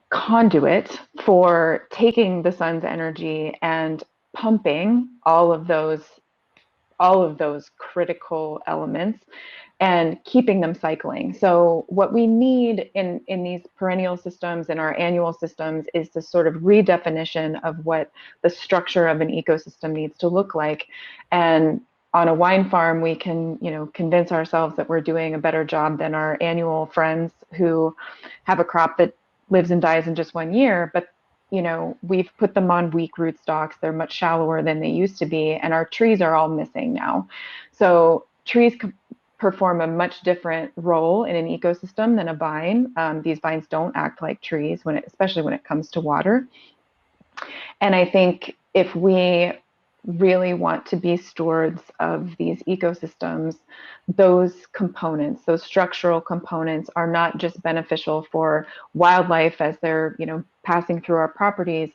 S4: conduit for taking the sun's energy and pumping all of those critical elements and keeping them cycling. So what we need in these perennial systems and our annual systems is this sort of redefinition of what the structure of an ecosystem needs to look like. And on a wine farm, we can, convince ourselves that we're doing a better job than our annual friends who have a crop that lives and dies in just 1 year. But we've put them on weak rootstocks. They're much shallower than they used to be, and our trees are all missing now. So trees perform a much different role in an ecosystem than a vine. These vines don't act like trees, especially when it comes to water. And I think if we really want to be stewards of these ecosystems, those components, those structural components, are not just beneficial for wildlife as they're, passing through our properties.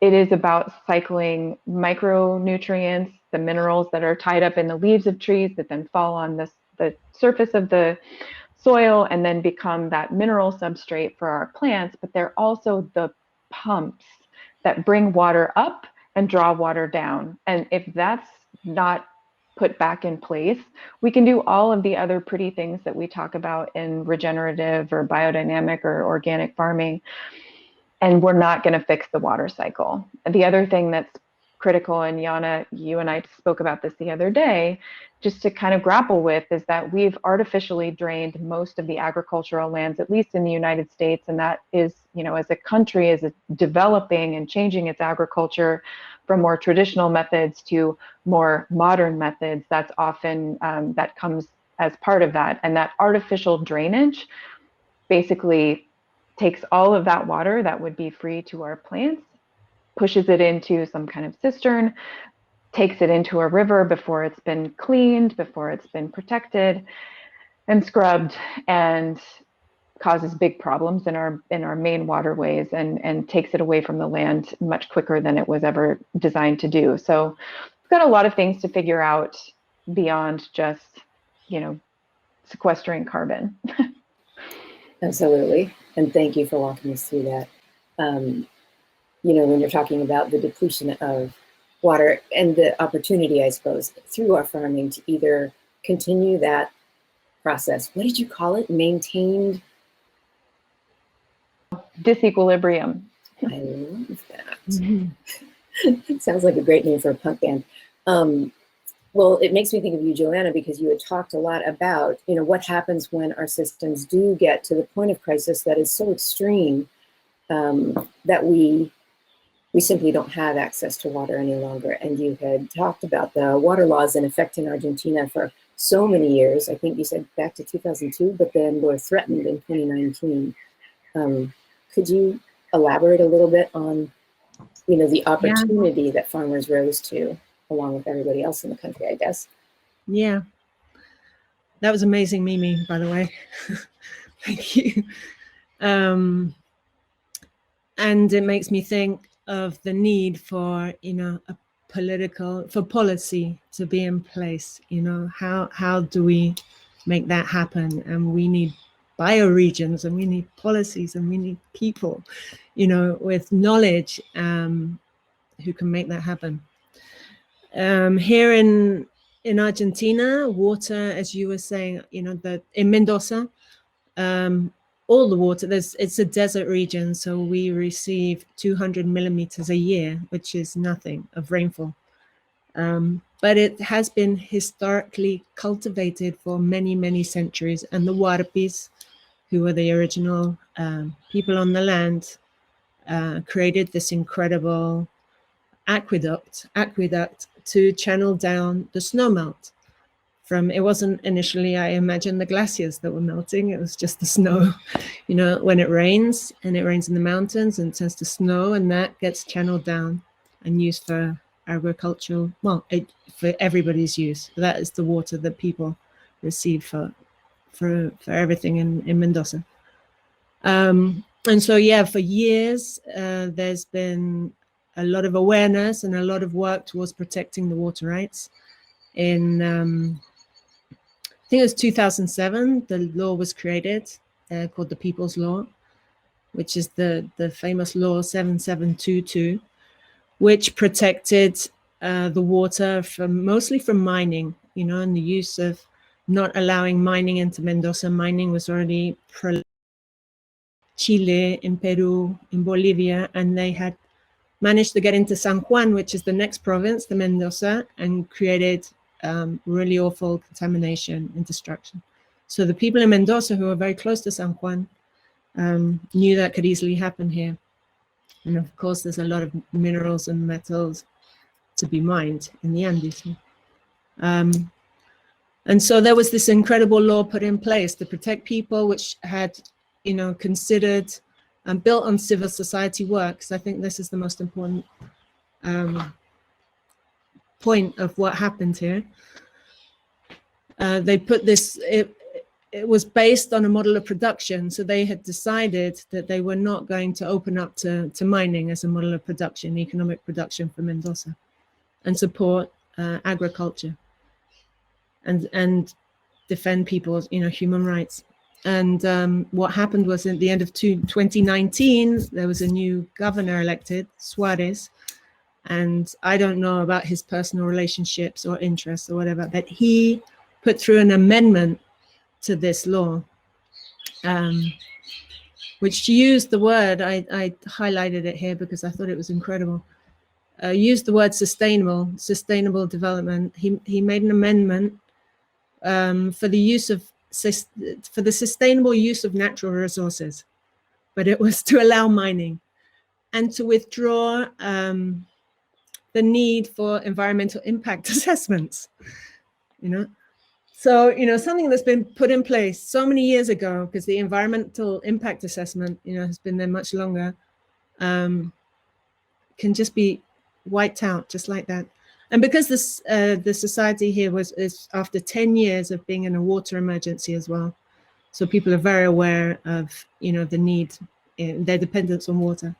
S4: It is about cycling micronutrients, the minerals that are tied up in the leaves of trees that then fall on the surface of the soil and then become that mineral substrate for our plants. But they're also the pumps that bring water up and draw water down. And if that's not put back in place, we can do all of the other pretty things that we talk about in regenerative or biodynamic or organic farming, and we're not going to fix the water cycle. The other thing that's critical, and Janna, you and I spoke about this the other day, just to kind of grapple with, is that we've artificially drained most of the agricultural lands, at least in the United States. And that is, as a country is developing and changing its agriculture from more traditional methods to more modern methods, that's often, that comes as part of that. And that artificial drainage basically takes all of that water that would be free to our plants, pushes it into some kind of cistern, takes it into a river before it's been cleaned, before it's been protected and scrubbed, and causes big problems in our main waterways, and takes it away from the land much quicker than it was ever designed to do. So we've got a lot of things to figure out beyond just, sequestering carbon.
S3: Absolutely. And thank you for walking us through that. When you're talking about the depletion of water and the opportunity, I suppose, through our farming to either continue that process. What did you call it? Maintained?
S4: Disequilibrium.
S3: I love that. Sounds like a great name for a punk band. Well, it makes me think of you, Joanna, because you had talked a lot about, what happens when our systems do get to the point of crisis that is so extreme that we simply don't have access to water any longer. And you had talked about the water laws in effect in Argentina for so many years. I think you said back to 2002, but then were threatened in 2019. Could you elaborate a little bit on, the opportunity that farmers rose to, along with everybody else in the country, I guess?
S5: Yeah. That was amazing, Mimi, by the way. Thank you. And it makes me think of the need for, for policy to be in place. How do we make that happen? And we need bioregions, and we need policies, and we need people, with knowledge who can make that happen. Here in Argentina, water, as you were saying, in Mendoza, all the water, it's a desert region, so we receive 200 millimeters a year, which is nothing of rainfall. But it has been historically cultivated for many, many centuries, and the Huarpis, who were the original people on the land, created this incredible aqueduct to channel down the snowmelt. It wasn't initially, I imagine, the glaciers that were melting. It was just the snow. When it rains, and it rains in the mountains and it turns to snow, and that gets channeled down and used for agricultural, for everybody's use. That is the water that people receive for everything in Mendoza. And so, for years, there's been a lot of awareness and a lot of work towards protecting the water rights. In I think it was 2007, the law was created called the People's Law, which is the famous law 7722, which protected the water mostly from mining, and the use of not allowing mining into Mendoza. Mining was already Chile, in Peru, in Bolivia, and they had managed to get into San Juan, which is the next province, the Mendoza, and created really awful contamination and destruction. So the people in Mendoza, who are very close to San Juan, knew that could easily happen here. And of course, there's a lot of minerals and metals to be mined in the Andes. And so there was this incredible law put in place to protect people, which had, considered built on civil society work. So I think this is the most important point of what happened here. They put this, it was based on a model of production. So they had decided that they were not going to open up to mining as a model of production, economic production for Mendoza, and support agriculture and defend people's, human rights. And what happened was at the end of 2019, there was a new governor elected, Suarez. And I don't know about his personal relationships or interests or whatever, but he put through an amendment to this law, which used the word, I highlighted it here because I thought it was incredible, used the word sustainable development. He made an amendment for the sustainable use of natural resources, but it was to allow mining and to withdraw the need for environmental impact assessments, So, something that's been put in place so many years ago, because the environmental impact assessment, has been there much longer, can just be wiped out just like that. And because the society here is after 10 years of being in a water emergency as well. So people are very aware of, the need, their dependence on water.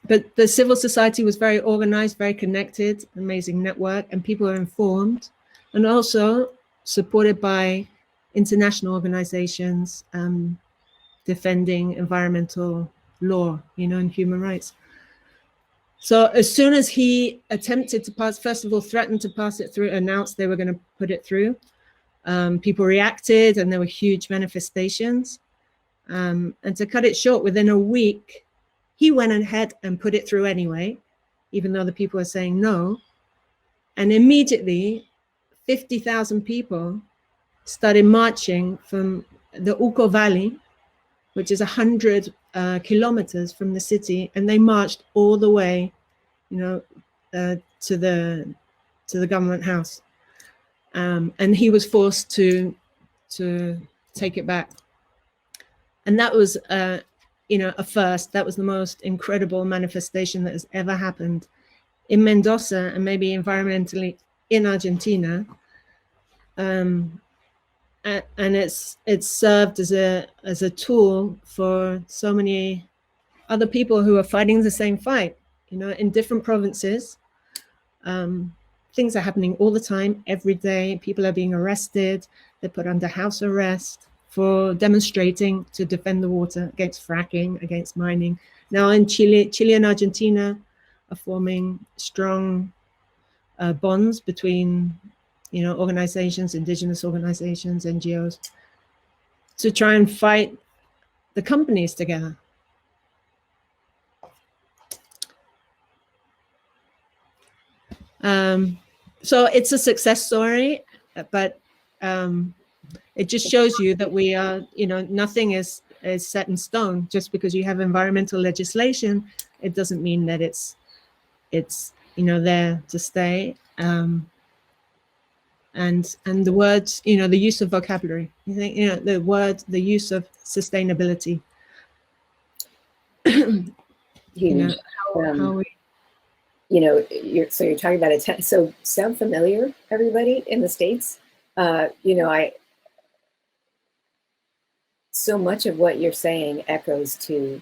S5: But the civil society was very organized, very connected, amazing network, and people are informed, and also supported by international organizations defending environmental law, and human rights. So as soon as he attempted to pass, first of all, threatened to pass it through, announced they were going to put it through, people reacted and there were huge manifestations. And to cut it short, within a week, he went ahead and put it through anyway, even though the people were saying no. And immediately, 50,000 people started marching from the Uco Valley, which is 100 kilometers from the city, and they marched all the way, to the government house. And he was forced to take it back. And that was, a first. That was the most incredible manifestation that has ever happened in Mendoza and maybe environmentally in Argentina. And it's served as a tool for so many other people who are fighting the same fight, in different provinces. Things are happening all the time, every day. People are being arrested. They're put under house arrest for demonstrating to defend the water against fracking, against mining. Now in Chile and Argentina are forming strong bonds between, organizations, indigenous organizations, NGOs, to try and fight the companies together. So it's a success story, but it just shows you that we are, nothing is set in stone. Just because you have environmental legislation, it doesn't mean that it's there to stay. And the words, the use of vocabulary, the use of sustainability. How we,
S3: you're talking about so sound familiar, everybody in the States? So much of what you're saying echoes to,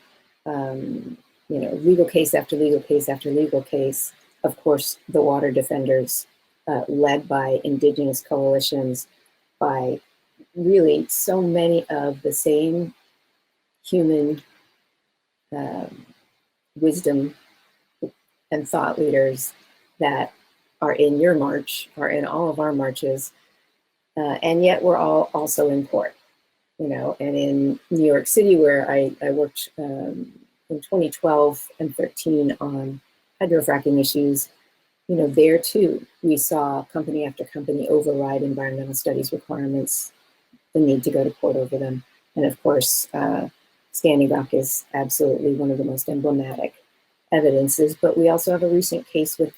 S3: legal case after legal case after legal case. Of course, the water defenders, led by indigenous coalitions, by really so many of the same human wisdom and thought leaders that are in your march, are in all of our marches, and yet we're all also in court, and in New York City, where I worked in 2012 and 13 on hydrofracking issues, there too, we saw company after company override environmental studies requirements, the need to go to court over them. And of course, Standing Rock is absolutely one of the most emblematic evidences, but we also have a recent case with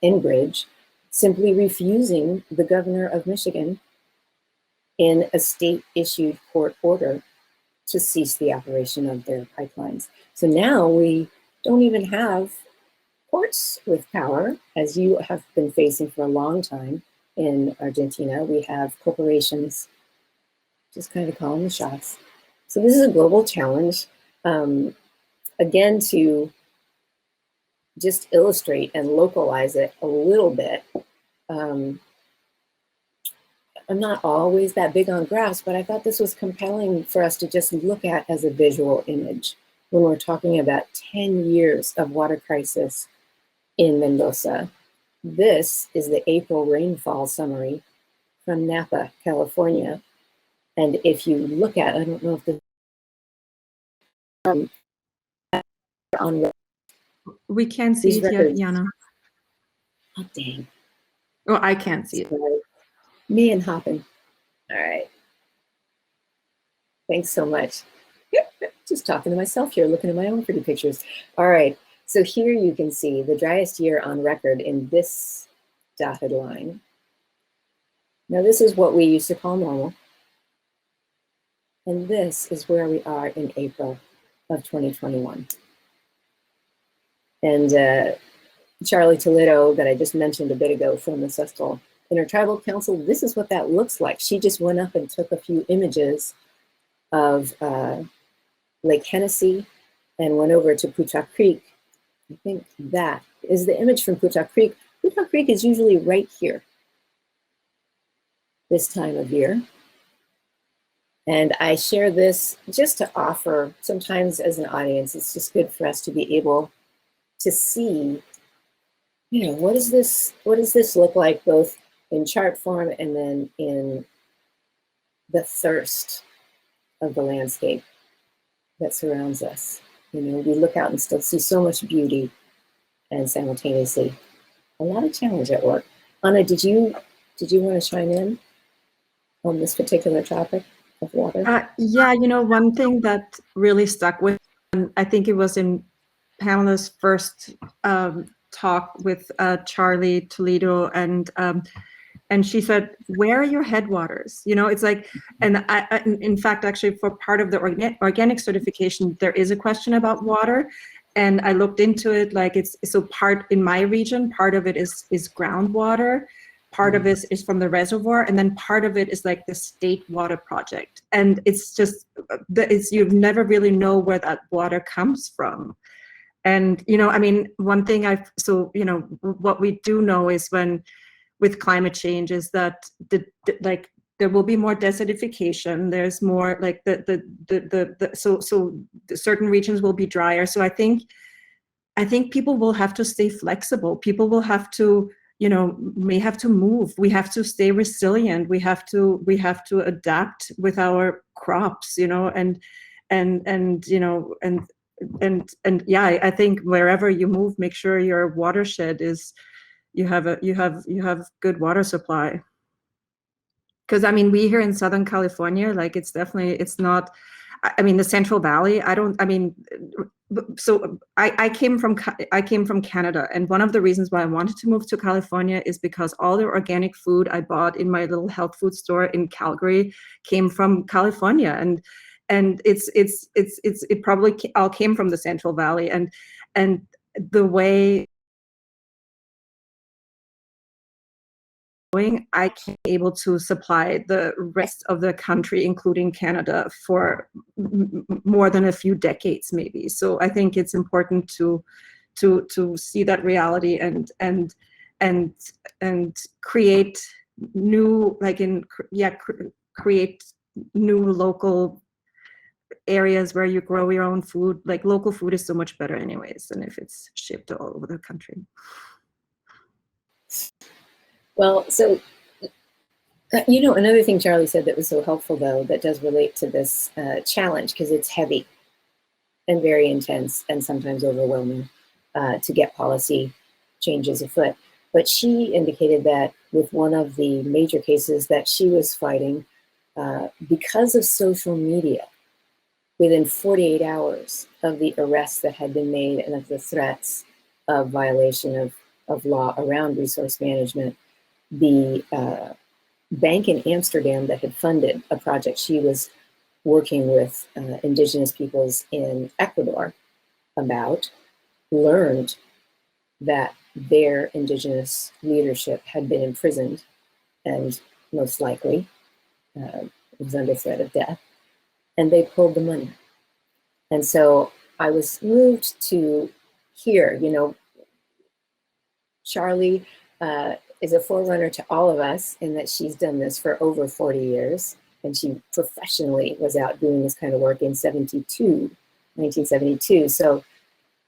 S3: Enbridge simply refusing the governor of Michigan in a state-issued court order to cease the operation of their pipelines. So now we don't even have ports with power, as you have been facing for a long time in Argentina. We have corporations just kind of calling the shots. So this is a global challenge. Again, to just illustrate and localize it a little bit. I'm not always that big on graphs, but I thought this was compelling for us to just look at as a visual image when we're talking about 10 years of water crisis in Mendoza. This is the April rainfall summary from Napa, California. And if you look at, I don't know if the on
S1: We can't see
S3: these
S1: it yet,
S3: records.
S1: Janna.
S3: Oh, dang.
S1: Oh, I can't see it.
S3: Sorry. Me and hopping. All right. Thanks so much. Just talking to myself here, looking at my own pretty pictures. All right. So here you can see the driest year on record in this dotted line. Now this is what we used to call normal. And this is where we are in April of 2021. And Charlie Toledo, that I just mentioned a bit ago from the Casteel Intertribal Council, this is what that looks like. She just went up and took a few images of Lake Hennessy and went over to Pucha Creek. I think that is the image from Pucha Creek. Pucha Creek is usually right here this time of year. And I share this just to offer, sometimes as an audience, it's just good for us to be able to see, you know, what does this look like both in chart form and then in the thirst of the landscape that surrounds us. You know, we look out and still see so much beauty and simultaneously a lot of challenge at work. Anna, did you want to chime in on this particular topic of water?
S1: Yeah, you know, one thing that really stuck with, I think it was in Pamela's first talk with Charlie Toledo, and she said, where are your headwaters? You know, it's like, and I in fact, actually for part of the organic certification, there is a question about water. And I looked into it, like it's, so part in my region, part of it is groundwater, part of it is from the reservoir, and then part of it is like the state water project. And it's just, you never really know where that water comes from. And, you know, I mean, one thing so, you know, what we do know is with climate change is that like there will be more desertification. There's more like so certain regions will be drier. So I think people will have to stay flexible. People will have to, you know, may have to move. We have to stay resilient. We have to adapt with our crops, you know, and you know, and yeah, I think wherever you move, make sure your watershed is, you have good water supply. Because I mean, we here in Southern California, like it's not, I mean, the Central Valley, so I came from Canada, and one of the reasons why I wanted to move to California is because all the organic food I bought in my little health food store in Calgary came from California, and it probably all came from the Central Valley, and the way I can be able to supply the rest of the country, including Canada, for more than a few decades, maybe. So I think it's important to see that reality and create new, like create new local areas where you grow your own food. Like local food is so much better, anyways, than if it's shipped all over the country.
S3: Well, so, you know, another thing Charlie said that was so helpful, though, that does relate to this challenge, because it's heavy and very intense and sometimes overwhelming to get policy changes afoot. But she indicated that with one of the major cases that she was fighting, because of social media, within 48 hours of the arrests that had been made and of the threats of violation of law around resource management, the bank in Amsterdam that had funded a project she was working with indigenous peoples in Ecuador about, learned that their indigenous leadership had been imprisoned and most likely was under threat of death, and they pulled the money. And so I was moved to hear, you know, Charlie is a forerunner to all of us in that she's done this for over 40 years. And she professionally was out doing this kind of work in 1972. So,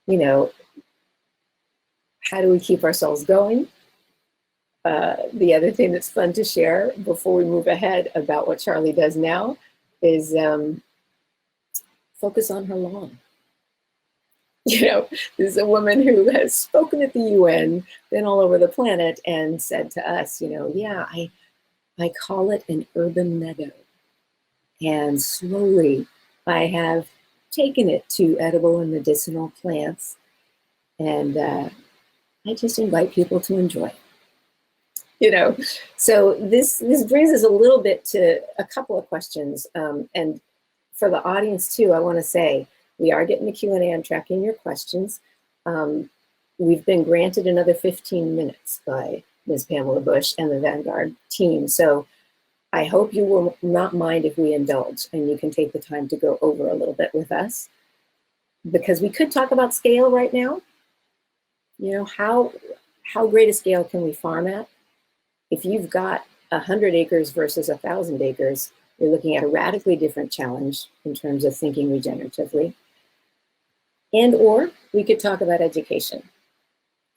S3: you know, how do we keep ourselves going? The other thing that's fun to share before we move ahead about what Charlie does now is focus on her lawn. You know, this is a woman who has spoken at the UN, been all over the planet, and said to us, you know, yeah, I call it an urban meadow. And slowly I have taken it to edible and medicinal plants. And I just invite people to enjoy it. You know, so this brings us a little bit to a couple of questions. And for the audience too, I want to say, we are getting the Q&A. I'm tracking your questions. We've been granted another 15 minutes by Ms. Pamela Bush and the Vanguard team. So I hope you will not mind if we indulge and you can take the time to go over a little bit with us, because we could talk about scale right now. You know, how great a scale can we farm at? If you've got 100 acres versus 1,000 acres, you're looking at a radically different challenge in terms of thinking regeneratively. And or we could talk about education.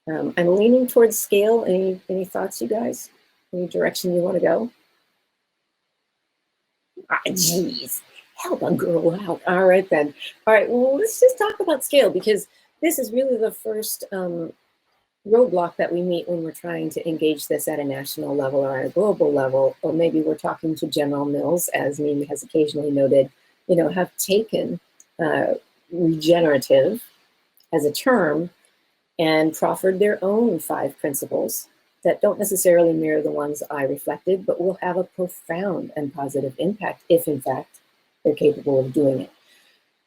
S3: I'm leaning towards scale. Any thoughts, you guys? Any direction you want to go? Ah, geez, help a girl out. All right then. All right, well, let's just talk about scale, because this is really the first roadblock that we meet when we're trying to engage this at a national level or at a global level, or maybe we're talking to General Mills, as Mimi has occasionally noted, you know, have taken regenerative as a term and proffered their own 5 principles that don't necessarily mirror the ones I reflected, but will have a profound and positive impact if, in fact, they're capable of doing it.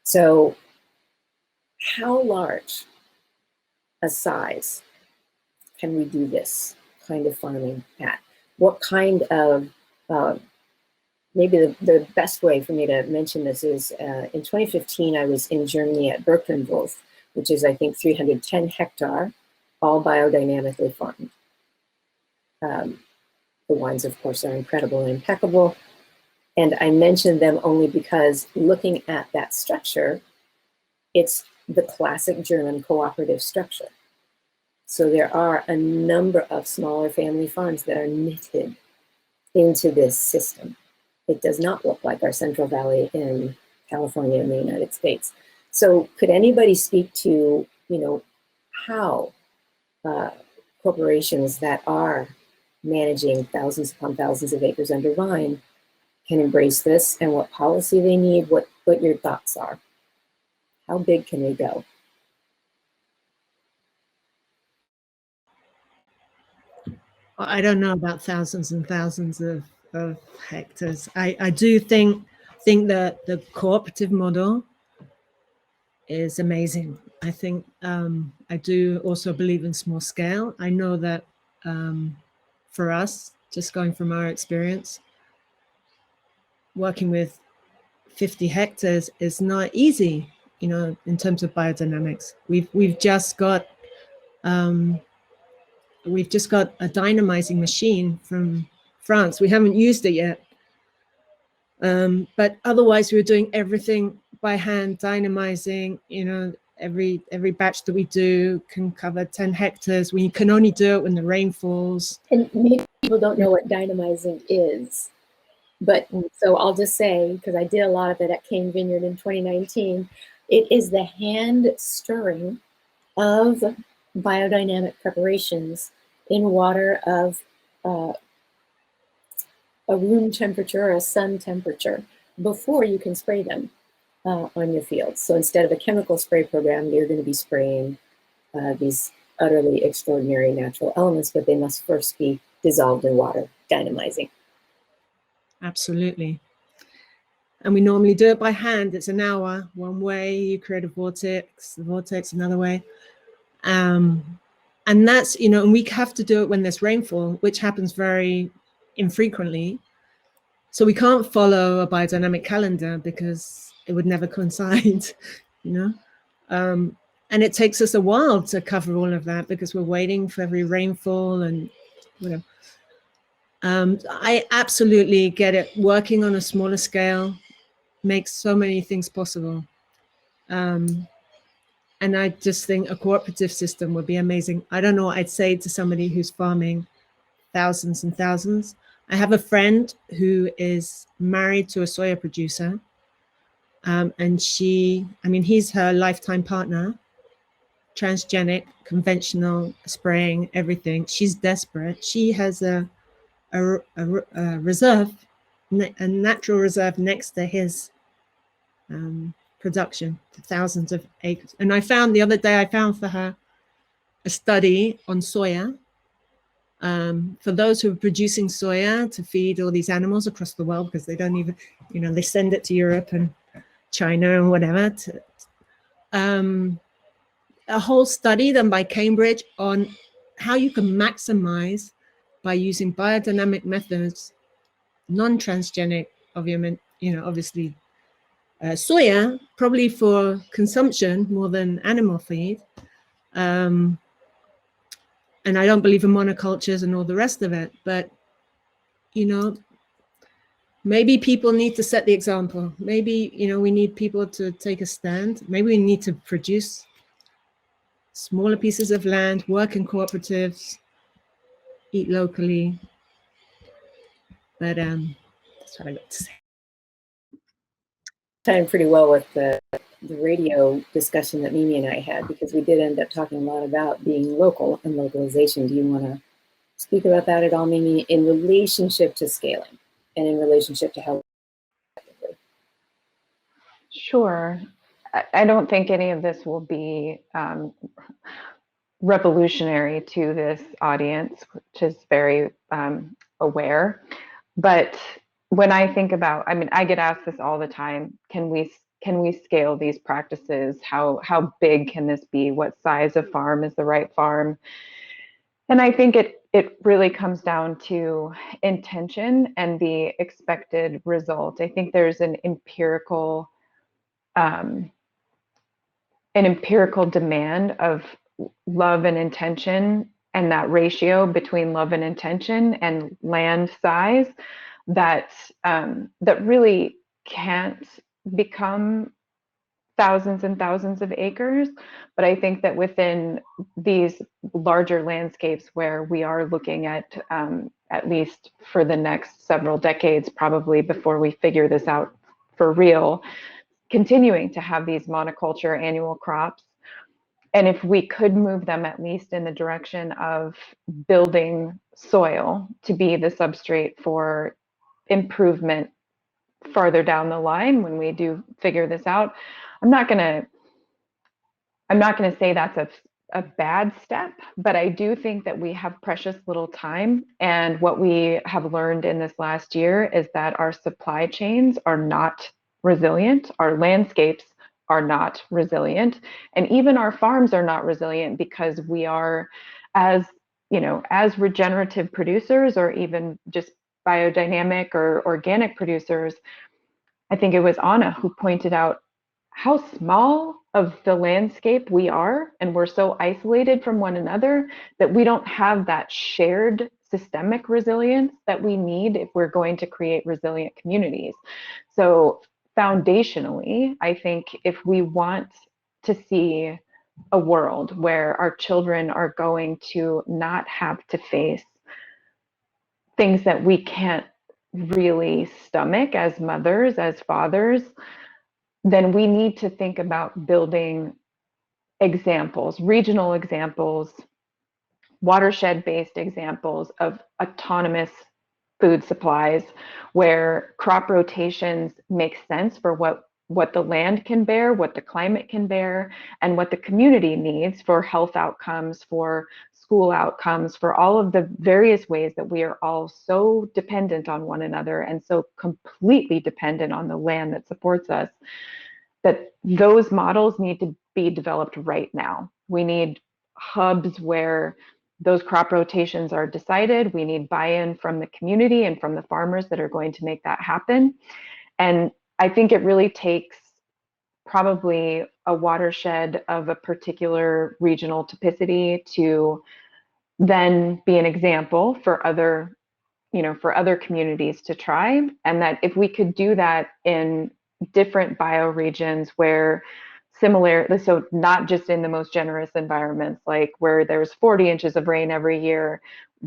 S3: So how large a size can we do this kind of farming at? What kind of, maybe the best way for me to mention this is in 2015, I was in Germany at Birkenwolf, which is, I think, 310 hectare, all biodynamically farmed. The wines, of course, are incredible and impeccable. And I mentioned them only because looking at that structure, it's the classic German cooperative structure. So there are a number of smaller family farms that are knitted into this system. It does not look like our Central Valley in California in the United States. So could anybody speak to, you know, how corporations that are managing thousands upon thousands of acres under vine can embrace this, and what policy they need, what your thoughts are? How big can we go?
S5: I don't know about thousands and thousands of hectares. I do think that the cooperative model is amazing. I think I do also believe in small scale. I know that for us, just going from our experience, working with 50 hectares is not easy, you know, in terms of biodynamics. We've just got a dynamizing machine from France. We haven't used it yet. But otherwise we were doing everything by hand, dynamizing, you know, every batch that we do can cover 10 hectares. We can only do it when the rain falls.
S3: And maybe people don't know what dynamizing is, but so I'll just say, because I did a lot of it at Cane Vineyard in 2019, it is the hand stirring of biodynamic preparations in water of a room temperature or a sun temperature before you can spray them on your fields. So instead of a chemical spray program, you're going to be spraying these utterly extraordinary natural elements, but they must first be dissolved in water, dynamizing.
S5: Absolutely. And we normally do it by hand. It's an hour, one way, you create a vortex, the vortex another way. And that's, you know, and we have to do it when there's rainfall, which happens very infrequently. So we can't follow a biodynamic calendar because it would never coincide, you know. And it takes us a while to cover all of that because we're waiting for every rainfall and whatever. I absolutely get it. Working on a smaller scale makes so many things possible. And I just think a cooperative system would be amazing. I don't know what I'd say to somebody who's farming thousands and thousands. I have a friend who is married to a soya producer. And he's her lifetime partner, transgenic, conventional, spraying, everything. She's desperate. She has a reserve, a natural reserve next to his production, thousands of acres. And I found the other day, I found for her a study on soya. For those who are producing soya to feed all these animals across the world, because they don't even, you know, they send it to Europe and China and whatever. A whole study done by Cambridge on how you can maximize by using biodynamic methods, non-transgenic, obviously soya, probably for consumption more than animal feed. And I don't believe in monocultures and all the rest of it, but, you know, maybe people need to set the example. Maybe, you know, we need people to take a stand. Maybe we need to produce smaller pieces of land, work in cooperatives, eat locally. But that's what I got to say.
S3: Timed pretty well with the radio discussion that Mimi and I had, because we did end up talking a lot about being local and localization. Do you want to speak about that at all, Mimi, in relationship to scaling and in relationship to how?
S4: Sure. I don't think any of this will be revolutionary to this audience, which is very aware. But when I think about, I mean, I get asked this all the time, can we scale these practices? How big can this be? What size of farm is the right farm? And I think it really comes down to intention and the expected result. I think there's an empirical demand of love and intention, and that ratio between love and intention and land size that really can't become thousands and thousands of acres. But I think that within these larger landscapes where we are looking at least for the next several decades, probably before we figure this out for real, continuing to have these monoculture annual crops. And if we could move them at least in the direction of building soil to be the substrate for improvement farther down the line when we do figure this out, I'm not gonna say that's a bad step, but I do think that we have precious little time. And what we have learned in this last year is that our supply chains are not resilient, our landscapes are not resilient, and even our farms are not resilient, because we are, as regenerative producers, or even just biodynamic or organic producers. I think it was Anna who pointed out how small of the landscape we are, and we're so isolated from one another that we don't have that shared systemic resilience that we need if we're going to create resilient communities. So foundationally, I think if we want to see a world where our children are going to not have to face things that we can't really stomach as mothers, as fathers, then we need to think about building examples, regional examples, watershed-based examples of autonomous food supplies where crop rotations make sense for what the land can bear, what the climate can bear, and what the community needs for health outcomes, for school outcomes, for all of the various ways that we are all so dependent on one another and so completely dependent on the land that supports us, that those models need to be developed right now. We need hubs where those crop rotations are decided. We need buy-in from the community and from the farmers that are going to make that happen. And I think it really takes probably a watershed of a particular regional typicity to then be an example for other, for other communities to try. And that if we could do that in different bioregions where so not just in the most generous environments, like where there's 40 inches of rain every year,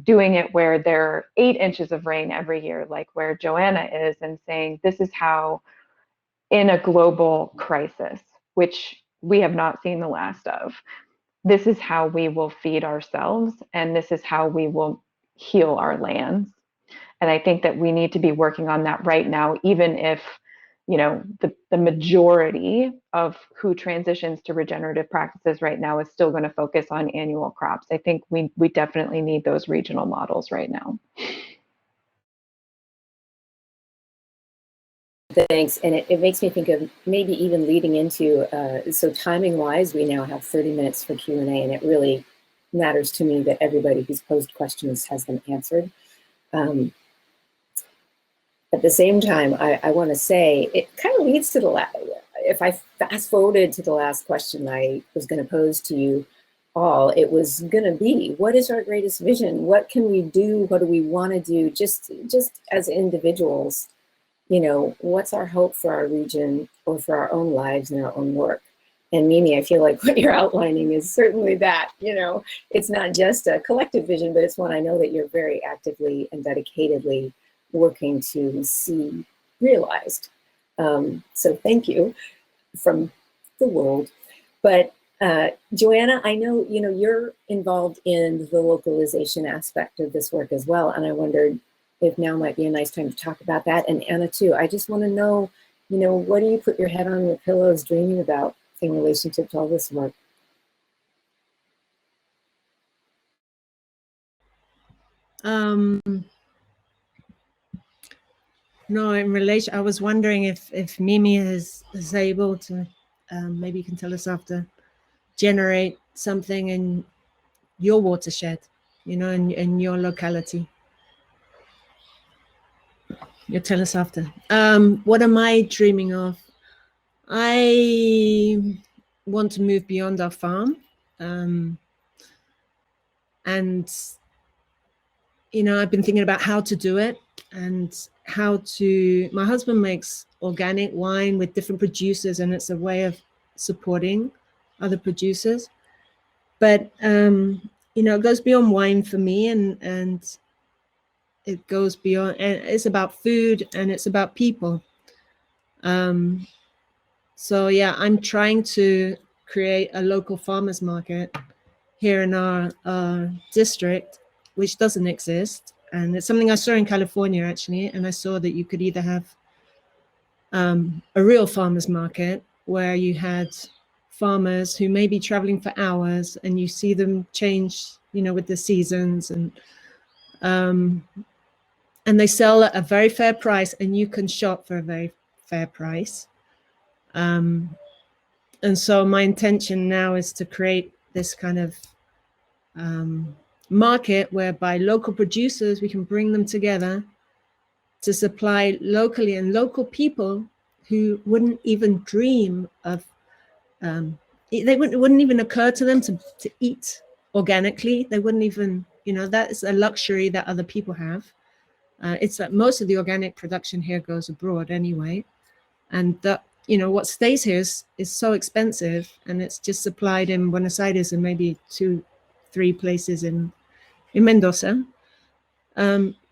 S4: doing it where there are 8 inches of rain every year, like where Joanna is, and saying, this is how, in a global crisis, which we have not seen the last of, this is how we will feed ourselves, and this is how we will heal our lands. And I think that we need to be working on that right now, even if, the majority of who transitions to regenerative practices right now is still going to focus on annual crops. I think we definitely need those regional models right now.
S3: Thanks. And it makes me think of maybe even leading into, so timing wise, we now have 30 minutes for Q&A, and it really matters to me that everybody who's posed questions has them answered. At the same time, I want to say it kind of leads to the last, if I fast forwarded to the last question I was going to pose to you all, it was going to be, what is our greatest vision? What can we do? What do we want to do? Just as individuals, what's our hope for our region or for our own lives and our own work? And Mimi, I feel like what you're outlining is certainly that, it's not just a collective vision, but it's one I know that you're very actively and dedicatedly working to see realized. So thank you from the world. But Joanna, I know, you're involved in the localization aspect of this work as well. And I wondered if now might be a nice time to talk about that. And Anna too, I just want to know, what do you put your head on your pillows dreaming about in relationship to all this work?
S5: No, in relation, I was wondering if Mimi is able to, maybe you can tell us after, generate something in your watershed, in your locality. You'll tell us after. What am I dreaming of? I want to move beyond our farm. And, I've been thinking about how to do it and my husband makes organic wine with different producers, and it's a way of supporting other producers. But, it goes beyond wine for me, and it goes beyond, and it's about food and it's about people. So yeah, I'm trying to create a local farmers market here in our district, which doesn't exist. And it's something I saw in California, actually. And I saw that you could either have a real farmers market where you had farmers who may be traveling for hours, and you see them change, with the seasons, and they sell at a very fair price, and you can shop for a very fair price. And so my intention now is to create this kind of market whereby local producers, we can bring them together to supply locally, and local people who wouldn't even dream of, it wouldn't even occur to them to eat organically. They wouldn't even, that is a luxury that other people have. It's that most of the organic production here goes abroad anyway. And what stays here is so expensive, and it's just supplied in Buenos Aires and maybe 2-3 places in Mendoza.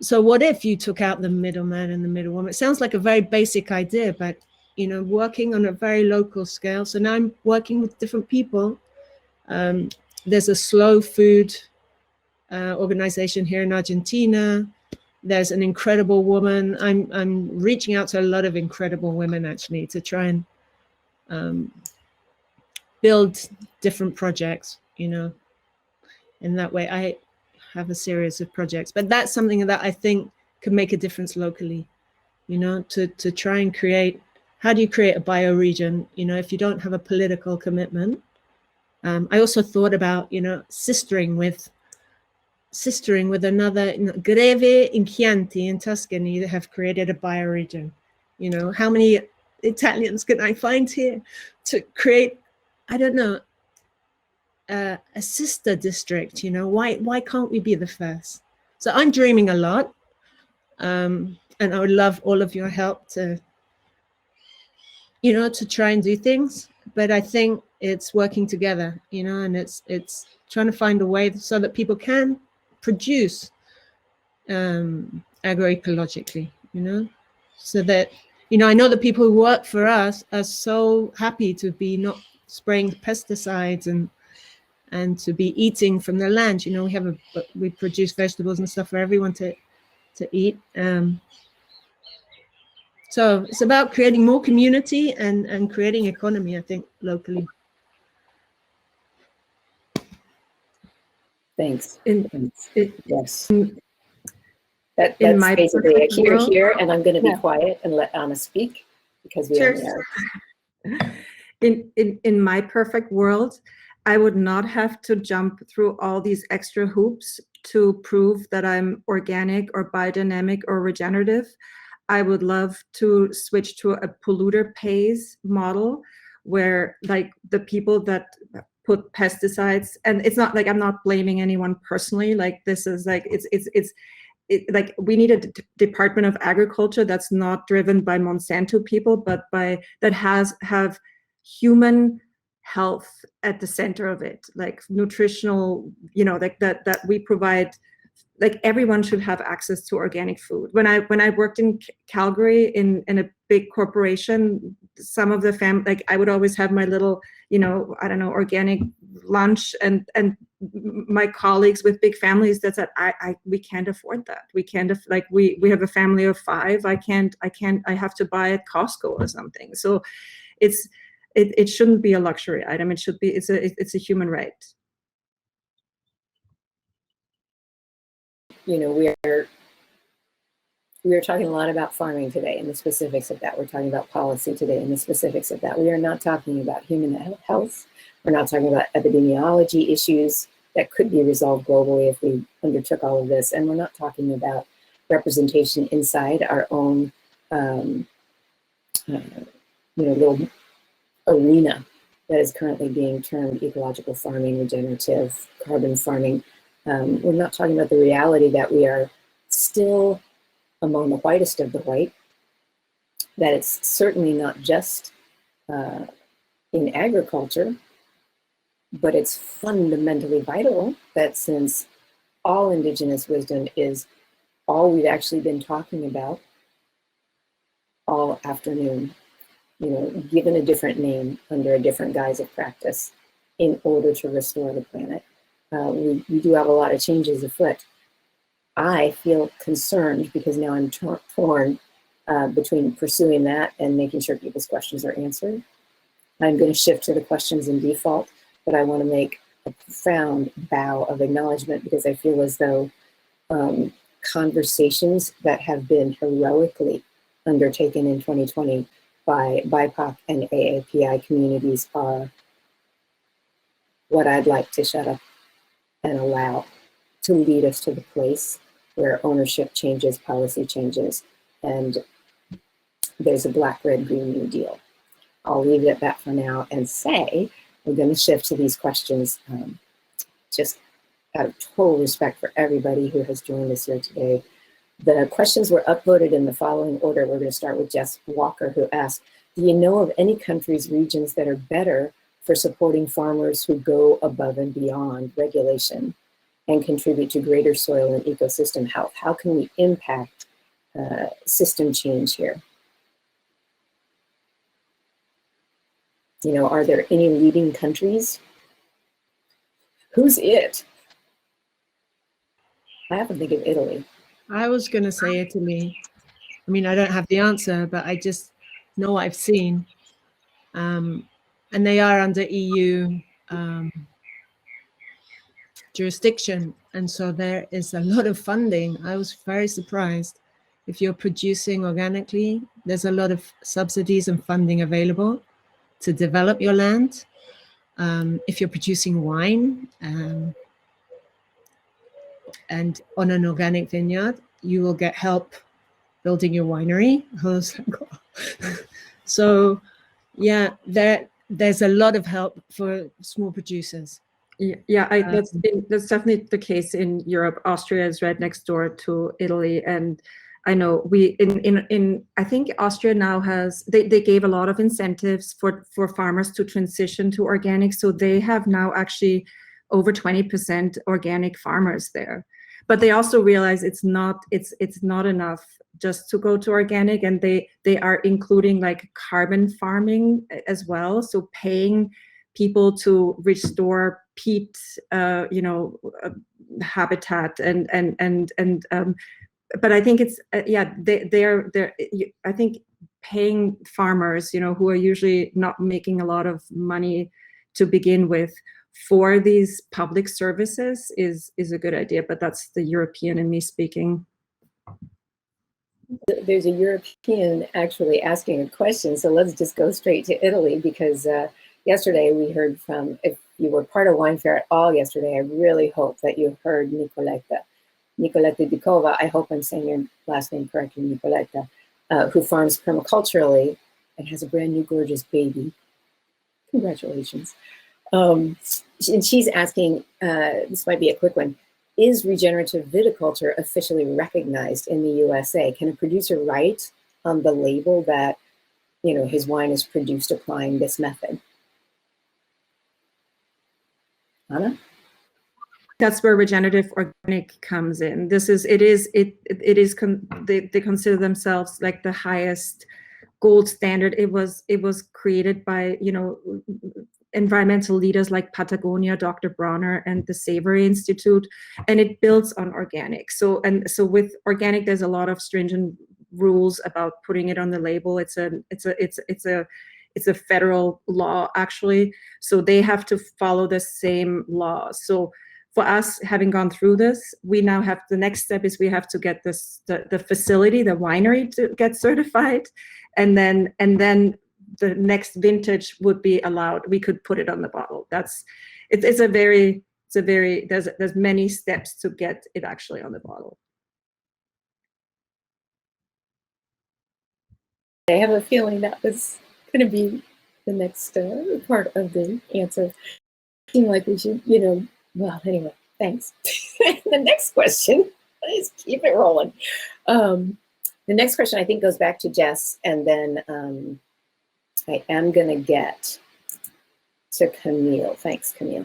S5: So what if you took out the middleman and the middlewoman? It sounds like a very basic idea, but working on a very local scale. So now I'm working with different people. There's a slow food organization here in Argentina. There's an incredible woman. I'm reaching out to a lot of incredible women, actually, to try and build different projects, in that way. I have a series of projects, but that's something that I think could make a difference locally, you know, to try and create, how do you create a bioregion, you know, if you don't have a political commitment. I also thought about, you know, sistering with another, you know, Greve in Chianti in Tuscany that have created a bioregion. You know, how many Italians can I find here to create, I don't know, a sister district, you know, why can't we be the first? So I'm dreaming a lot. And I would love all of your help to, you know, to try and do things. But I think it's working together, you know, and it's trying to find a way so that people can produce agroecologically, you know, so that, you know, I know that people who work for us are so happy to be not spraying pesticides and to be eating from the land. You know, we produce vegetables and stuff for everyone to eat. So it's about creating more community and creating economy, I think, locally.
S3: Thanks. Thanks. Yes. That's
S1: my
S3: basically a
S1: perfect world-
S3: here, and I'm going to be
S1: Yeah.
S3: quiet and let Anna speak because we
S1: Cheers.
S3: only are.
S1: In my perfect world, I would not have to jump through all these extra hoops to prove that I'm organic or biodynamic or regenerative. I would love to switch to a polluter pays model where, like, the people that put pesticides, and it's not like I'm not blaming anyone personally, like this is like like we need a Department of Agriculture that's not driven by Monsanto people, but that have human health at the center of it, like nutritional, you know, like that we provide. Like everyone should have access to organic food. When I worked in Calgary in a big corporation, some of the like I would always have my little, you know, I don't know, organic lunch, and my colleagues with big families that said, we can't afford that. We can't like we have a family of 5. I have to buy at Costco or something. So it shouldn't be a luxury item. It should be, it's a human right.
S3: You know, we are talking a lot about farming today and the specifics of that. We're talking about policy today and the specifics of that. We are not talking about human health. We're not talking about epidemiology issues that could be resolved globally if we undertook all of this. And we're not talking about representation inside our own, you know, little arena that is currently being termed ecological farming, regenerative, carbon farming. We're not talking about the reality that we are still among the whitest of the white, that it's certainly not just in agriculture, but it's fundamentally vital that since all indigenous wisdom is all we've actually been talking about all afternoon, you know, given a different name under a different guise of practice in order to restore the planet. We do have a lot of changes afoot. I feel concerned because now I'm torn between pursuing that and making sure people's questions are answered. I'm going to shift to the questions in default, but I want to make a profound bow of acknowledgement because I feel as though conversations that have been heroically undertaken in 2020 by BIPOC and AAPI communities are what I'd like to shut up and allow to lead us to the place where ownership changes, policy changes, and there's a black, red, green New Deal. I'll leave it at that for now and say we're going to shift to these questions just out of total respect for everybody who has joined us here today. The questions were upvoted in the following order. We're going to start with Jess Walker, who asked, do you know of any countries, regions that are better for supporting farmers who go above and beyond regulation and contribute to greater soil and ecosystem health? How can we impact system change here? You know, are there any leading countries? Who's it? I happen to think of Italy.
S5: I was going to say Italy. I mean, I don't have the answer, but I just know what I've seen. And they are under EU jurisdiction, and so there is a lot of funding. I was very surprised. If you're producing organically, there's a lot of subsidies and funding available to develop your land. If you're producing wine and on an organic vineyard, you will get help building your winery. So yeah, there's a lot of help for small producers.
S1: Yeah, that's definitely the case in Europe. Austria is right next door to Italy, and I know I think Austria now has they gave a lot of incentives for farmers to transition to organic, so they have now actually over 20% organic farmers there. But they also realize it's not enough just to go to organic, and they are including like carbon farming as well, so paying people to restore peat, habitat, but I think it's they're I think paying farmers, who are usually not making a lot of money to begin with, for these public services is a good idea. But that's the European in me speaking.
S3: There's a European actually asking a question, so let's just go straight to Italy, because yesterday we heard from, if you were part of Wine Fair at all yesterday, I really hope that you heard Nicoletta Dicova, I hope I'm saying your last name correctly, Nicoletta, who farms permaculturally and has a brand new gorgeous baby. Congratulations. And she's asking, this might be a quick one, is regenerative viticulture officially recognized in the USA? Can a producer write on the label that, his wine is produced applying this method? Anna?
S1: That's where regenerative organic comes in. They consider themselves like the highest gold standard. It was created by, environmental leaders like Patagonia, Dr. Bronner, and the Savory Institute, and it builds on organic. So with organic, there's a lot of stringent rules about putting it on the label. It's a federal law, actually, so they have to follow the same law. So for us, having gone through this, we now have, the next step is we have to get the facility, the winery, to get certified, and then the next vintage would be allowed. We could put it on the bottle. There's many steps to get it actually on the bottle.
S3: I have a feeling that was going to be the next part of the answer. Seemed like we should, well, anyway, thanks. The next question, let's keep it rolling. The next question I think goes back to Jess, and then I am going to get to Camille. Thanks, Camille.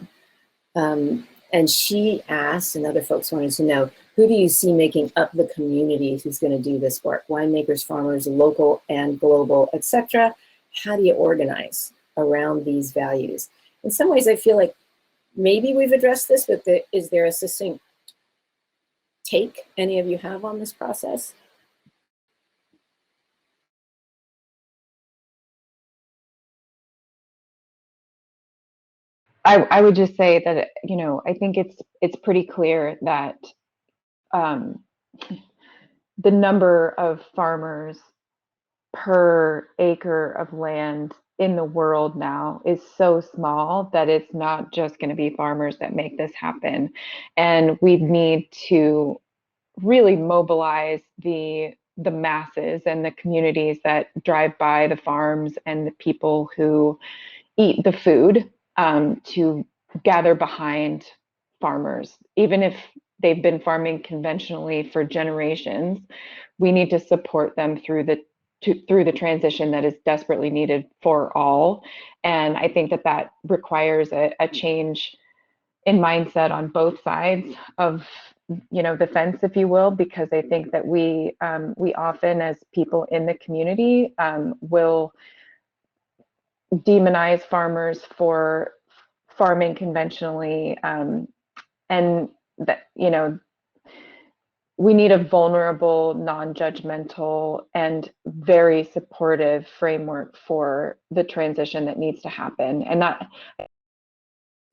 S3: And she asked, and other folks wanted to know, who do you see making up the community who's going to do this work? Winemakers, farmers, local and global, etc. How do you organize around these values? In some ways, I feel like maybe we've addressed this, but is there a succinct take any of you have on this process?
S4: I would just say that, I think it's pretty clear that the number of farmers per acre of land in the world now is so small that it's not just going to be farmers that make this happen. And we need to really mobilize the masses and the communities that drive by the farms and the people who eat the food, to gather behind farmers. Even if they've been farming conventionally for generations, we need to support them through the transition that is desperately needed for all. And I think that requires a change in mindset on both sides of the fence, if you will, because I think that we often, as people in the community, will demonize farmers for farming conventionally, and that we need a vulnerable, non-judgmental, and very supportive framework for the transition that needs to happen. And that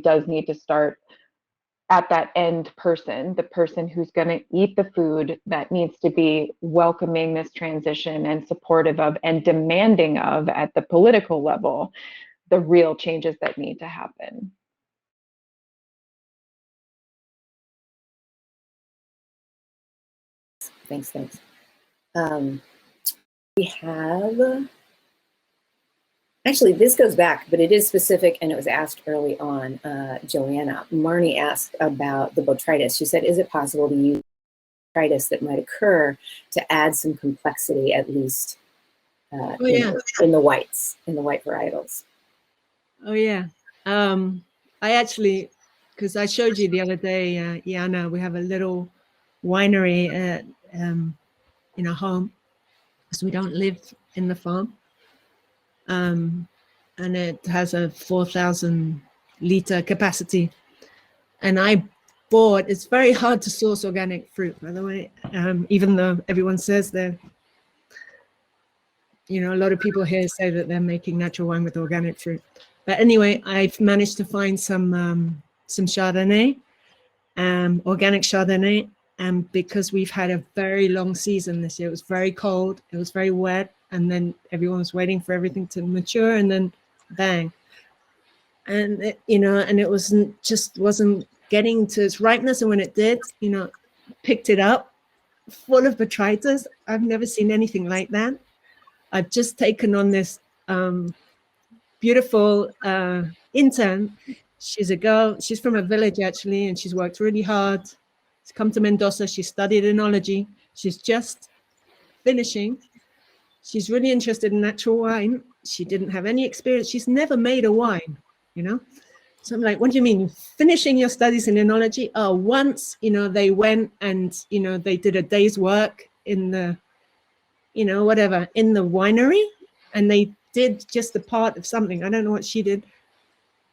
S4: does need to start at that end person, the person who's going to eat the food, that needs to be welcoming this transition and supportive of and demanding of, at the political level, the real changes that need to happen.
S3: Thanks. We have, actually, this goes back, but it is specific, and it was asked early on. Joanna, Marnie asked about the botrytis. She said, is it possible to use botrytis that might occur to add some complexity, at least in the white varietals?
S5: Oh, yeah. I actually, because I showed you the other day, Janna, we have a little winery at, in our home, because we don't live in the farm. And it has a 4,000 liter capacity. And I bought, it's very hard to source organic fruit, by the way, even though everyone says they're, you know, a lot of people here say that they're making natural wine with organic fruit. But anyway, I've managed to find some Chardonnay, organic Chardonnay. And because we've had a very long season this year, it was very cold, it was very wet, and then everyone was waiting for everything to mature, and then bang. And it, you know, and it wasn't getting to its ripeness. And when it did, you know, picked it up full of botrytis. I've never seen anything like that. I've just taken on this beautiful intern. She's a girl, she's from a village actually, and she's worked really hard. She's come to Mendoza, she studied enology. She's just finishing. She's really interested in natural wine. She didn't have any experience. She's never made a wine, you know? So I'm like, what do you mean? Finishing your studies in enology? Oh, once, you know, they went and, you know, they did a day's work in the, you know, whatever, in the winery, and they did just a part of something. I don't know what she did.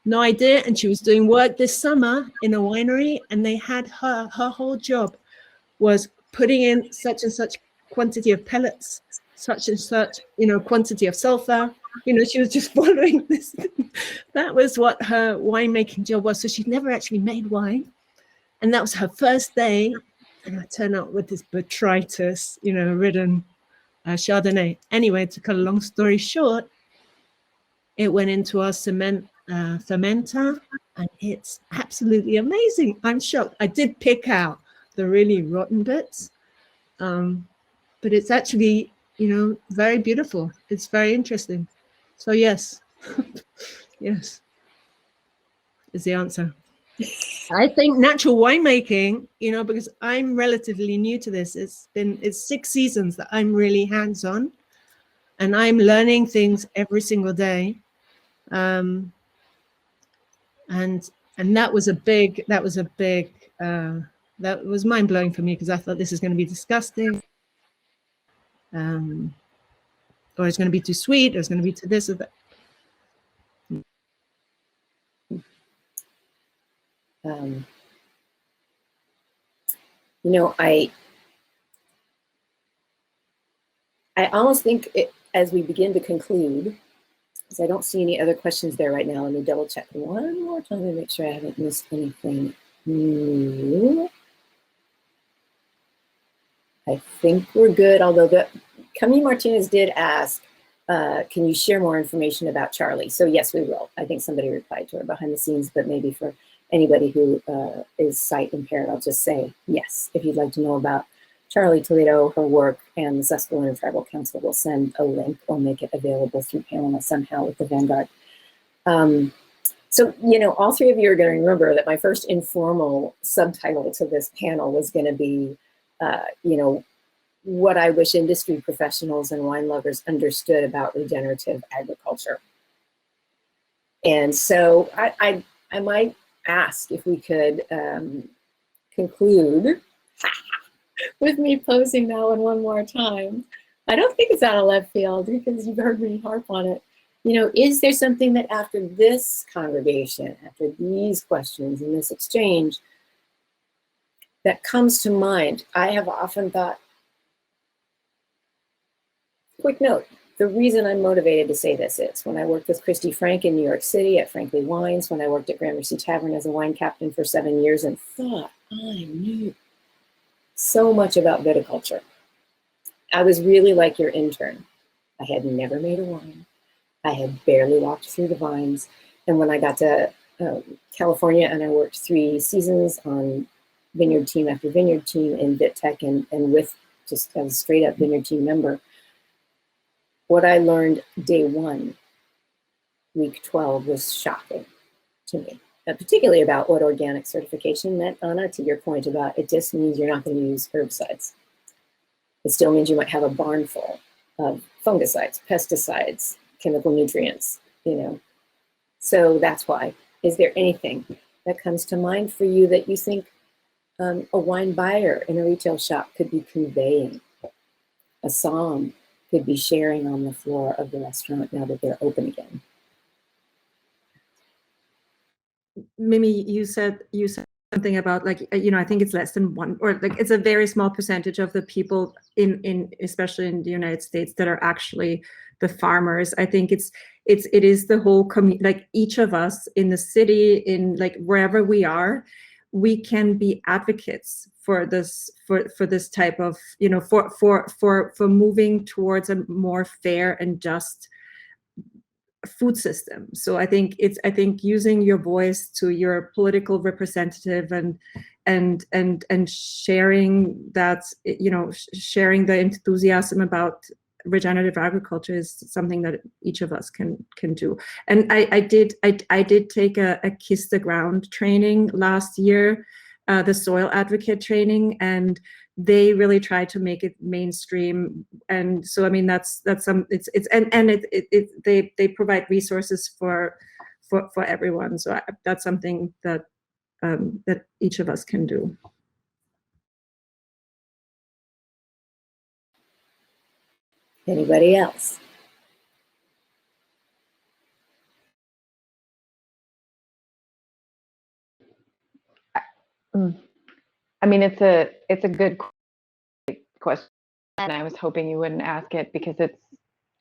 S5: No idea. And she was doing work this summer in a winery, and they had her whole job was putting in such and such quantity of pellets, such and such, you know, quantity of sulfur. You know, she was just following this. That was what her winemaking job was. So she'd never actually made wine. And that was her first day. And I turned up with this botrytis, you know, ridden Chardonnay. Anyway, to cut a long story short, it went into our cement fermenter, and it's absolutely amazing. I'm shocked. I did pick out the really rotten bits, but it's actually, you know, very beautiful. It's very interesting. So yes, yes is the answer. I think natural winemaking, you know, because I'm relatively new to this, it's 6 seasons that I'm really hands-on, and I'm learning things every single day. And that was mind-blowing for me, because I thought this is going to be disgusting, or it's going to be too sweet, or it's going to be too this or that.
S3: You know, I almost think as we begin to conclude, because I don't see any other questions there right now. Let me double check one more time to make sure I haven't missed anything new. I think we're good, although Camille Martinez did ask, can you share more information about Charlie? So yes, we will. I think somebody replied to her behind the scenes, but maybe for anybody who is sight impaired, I'll just say yes. If you'd like to know about Charlie Toledo, her work, and the Susquehanna Tribal Council, will send a link or make it available through Panel somehow with the Vanguard. So, you know, all three of you are going to remember that my first informal subtitle to this panel was going to be, you know, what I wish industry professionals and wine lovers understood about regenerative agriculture. And so I might ask if we could conclude with me posing that one more time. I don't think it's out of left field, because you've heard me harp on it. You know, is there something that after this congregation, after these questions and this exchange, that comes to mind? I have often thought, quick note, the reason I'm motivated to say this is when I worked with Christy Frank in New York City at Frankly Wines, when I worked at Gramercy Tavern as a wine captain for 7 years and thought I knew so much about viticulture. I was really like your intern. I had never made a wine. I had barely walked through the vines. And when I got to California and I worked 3 seasons on vineyard team after vineyard team in VitTech and with just as a straight up vineyard team member, what I learned day 1, week 12 was shocking to me, particularly about what organic certification meant, Anna, to your point about it just means you're not going to use herbicides. It still means you might have a barn full of fungicides, pesticides, chemical nutrients, you know. So that's why. Is there anything that comes to mind for you that you think a wine buyer in a retail shop could be conveying? A psalm could be sharing on the floor of the restaurant now that they're open again?
S1: Mimi, you said something about like, you know, I think it's less than 1, or like it's a very small percentage of the people in especially in the United States that are actually the farmers. I think it is the whole community, like each of us in the city, in like wherever we are, we can be advocates for this, for this type of, you know, for moving towards a more fair and just food system. So I think using your voice to your political representative and sharing that, you know, sharing the enthusiasm about regenerative agriculture is something that each of us can do. And I did take a Kiss the Ground training last year, the soil advocate training, and they really try to make it mainstream. And so, I mean, that's some, they provide resources for everyone. So that's something that that each of us can do.
S3: Anybody else?
S4: I mean, it's a good question, and I was hoping you wouldn't ask it because it's,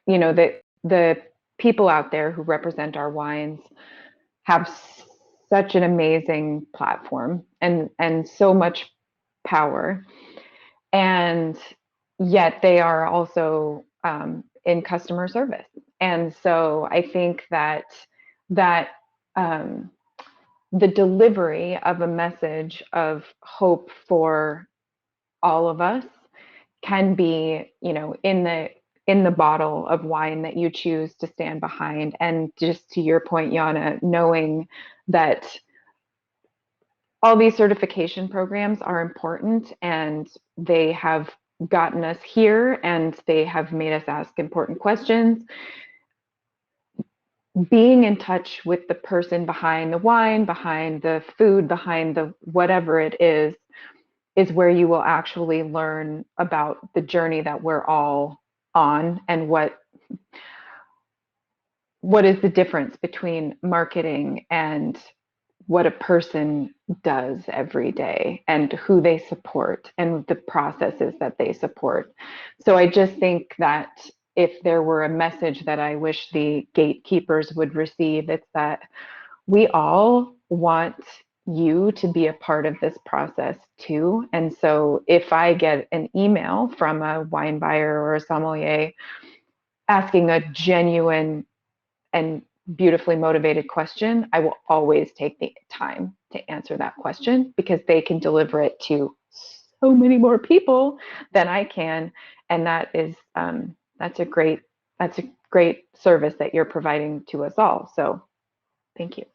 S4: you know, the people out there who represent our wines have such an amazing platform and so much power, and yet they are also in customer service. And so I think that the delivery of a message of hope for all of us can be, you know, in the bottle of wine that you choose to stand behind. And just to your point, Janna, knowing that all these certification programs are important and they have gotten us here and they have made us ask important questions. Being in touch with the person behind the wine, behind the food, behind the whatever it is where you will actually learn about the journey that we're all on and what is the difference between marketing and what a person does every day and who they support and the processes that they support. So I just think that if there were a message that I wish the gatekeepers would receive, it's that we all want you to be a part of this process too. And so if I get an email from a wine buyer or a sommelier asking a genuine and beautifully motivated question, I will always take the time to answer that question because they can deliver it to so many more people than I can. And that is that's a great service that you're providing to us all. So thank you.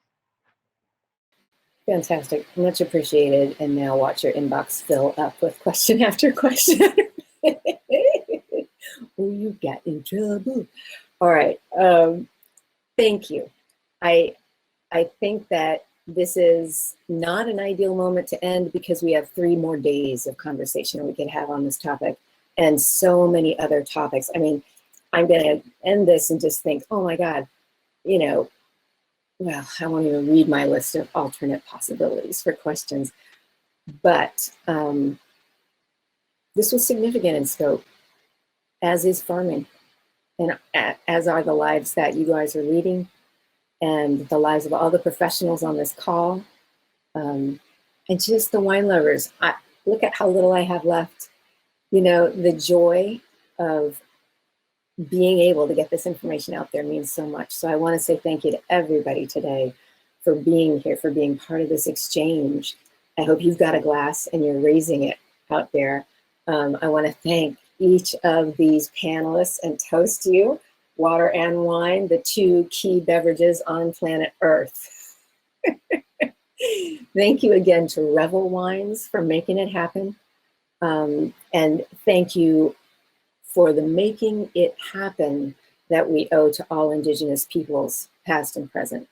S3: Fantastic, much appreciated. And now watch your inbox fill up with question after question. Oh, you got in trouble. All right. Thank you. I think that this is not an ideal moment to end because we have 3 more days of conversation we could have on this topic and so many other topics. I mean, I'm going to end this and just think, oh my God, you know, well, I won't even read my list of alternate possibilities for questions, but this was significant in scope, as is farming. and as are the lives that you guys are leading, and the lives of all the professionals on this call, and just the wine lovers. Look at how little I have left. You know, the joy of being able to get this information out there means so much. So I want to say thank you to everybody today for being here, for being part of this exchange. I hope you've got a glass and you're raising it out there. I want to thank each of these panelists and toast you, water and wine, the two key beverages on planet Earth. Thank you again to Revel Wines for making it happen. And thank you for the making it happen that we owe to all Indigenous peoples, past and present,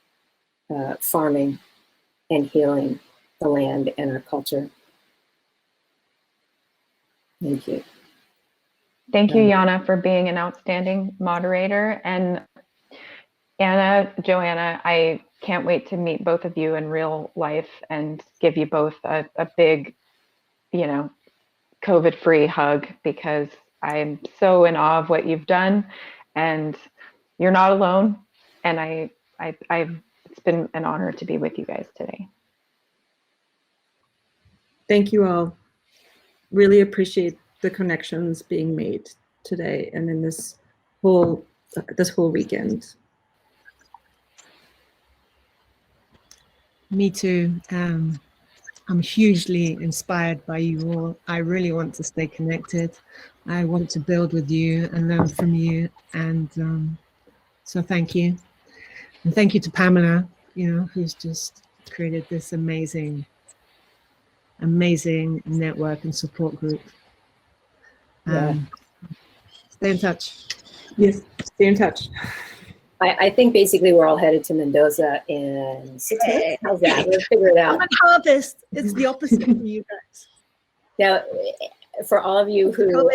S3: farming and healing the land and our culture. Thank you.
S4: Thank you, Janna, for being an outstanding moderator. And Anna, Joanna, I can't wait to meet both of you in real life and give you both a big, you know, COVID-free hug, because I'm so in awe of what you've done, and you're not alone. And it's been an honor to be with you guys today.
S1: Thank you all. Really appreciate the connections being made today and in this whole weekend.
S5: Me too. I'm hugely inspired by you all. I really want to stay connected. I want to build with you and learn from you. And so thank you. And thank you to Pamela, you know, who's just created this amazing network and support group. Stay in touch.
S1: Yes, stay in touch.
S3: I think basically we're all headed to Mendoza in 6 months. How's that? We'll figure it out.
S5: Harvest. It's the opposite for you guys.
S3: Now, for all of you who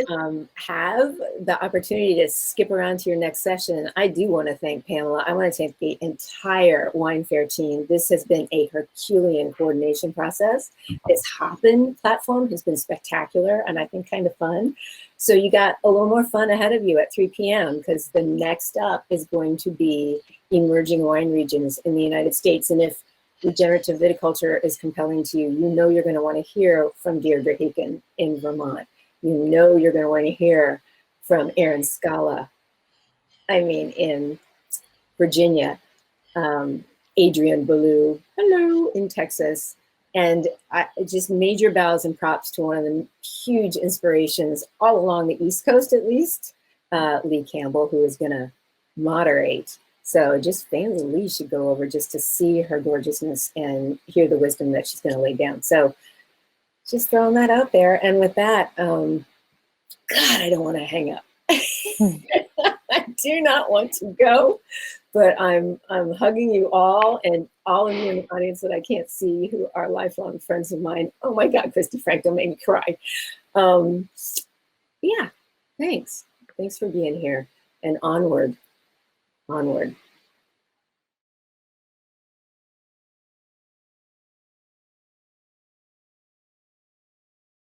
S3: have the opportunity to skip around to your next session, I do want to thank Pamela. I want to thank the entire Wine Fair team. This has been a Herculean coordination process. This Hopin platform has been spectacular and I think kind of fun. So you got a little more fun ahead of you at 3 p.m. because the next up is going to be emerging wine regions in the United States. And if regenerative viticulture is compelling to you, you know you're going to want to hear from Deirdre Haken in Vermont. You know you're going to want to hear from Aaron Scala, in Virginia, Adrian Ballou, hello, in Texas. And just major bows and props to one of the huge inspirations all along the East Coast, at least, Lee Campbell, who is going to moderate. So just fans of Lee should go over just to see her gorgeousness and hear the wisdom that she's going to lay down. So just throwing that out there. And with that, God, I don't want to hang up. I do not want to go, but I'm hugging you all and all of you in the audience that I can't see who are lifelong friends of mine. Oh my God, Christy Frank, don't make me cry. Yeah, thanks. Thanks for being here, and onward, onward.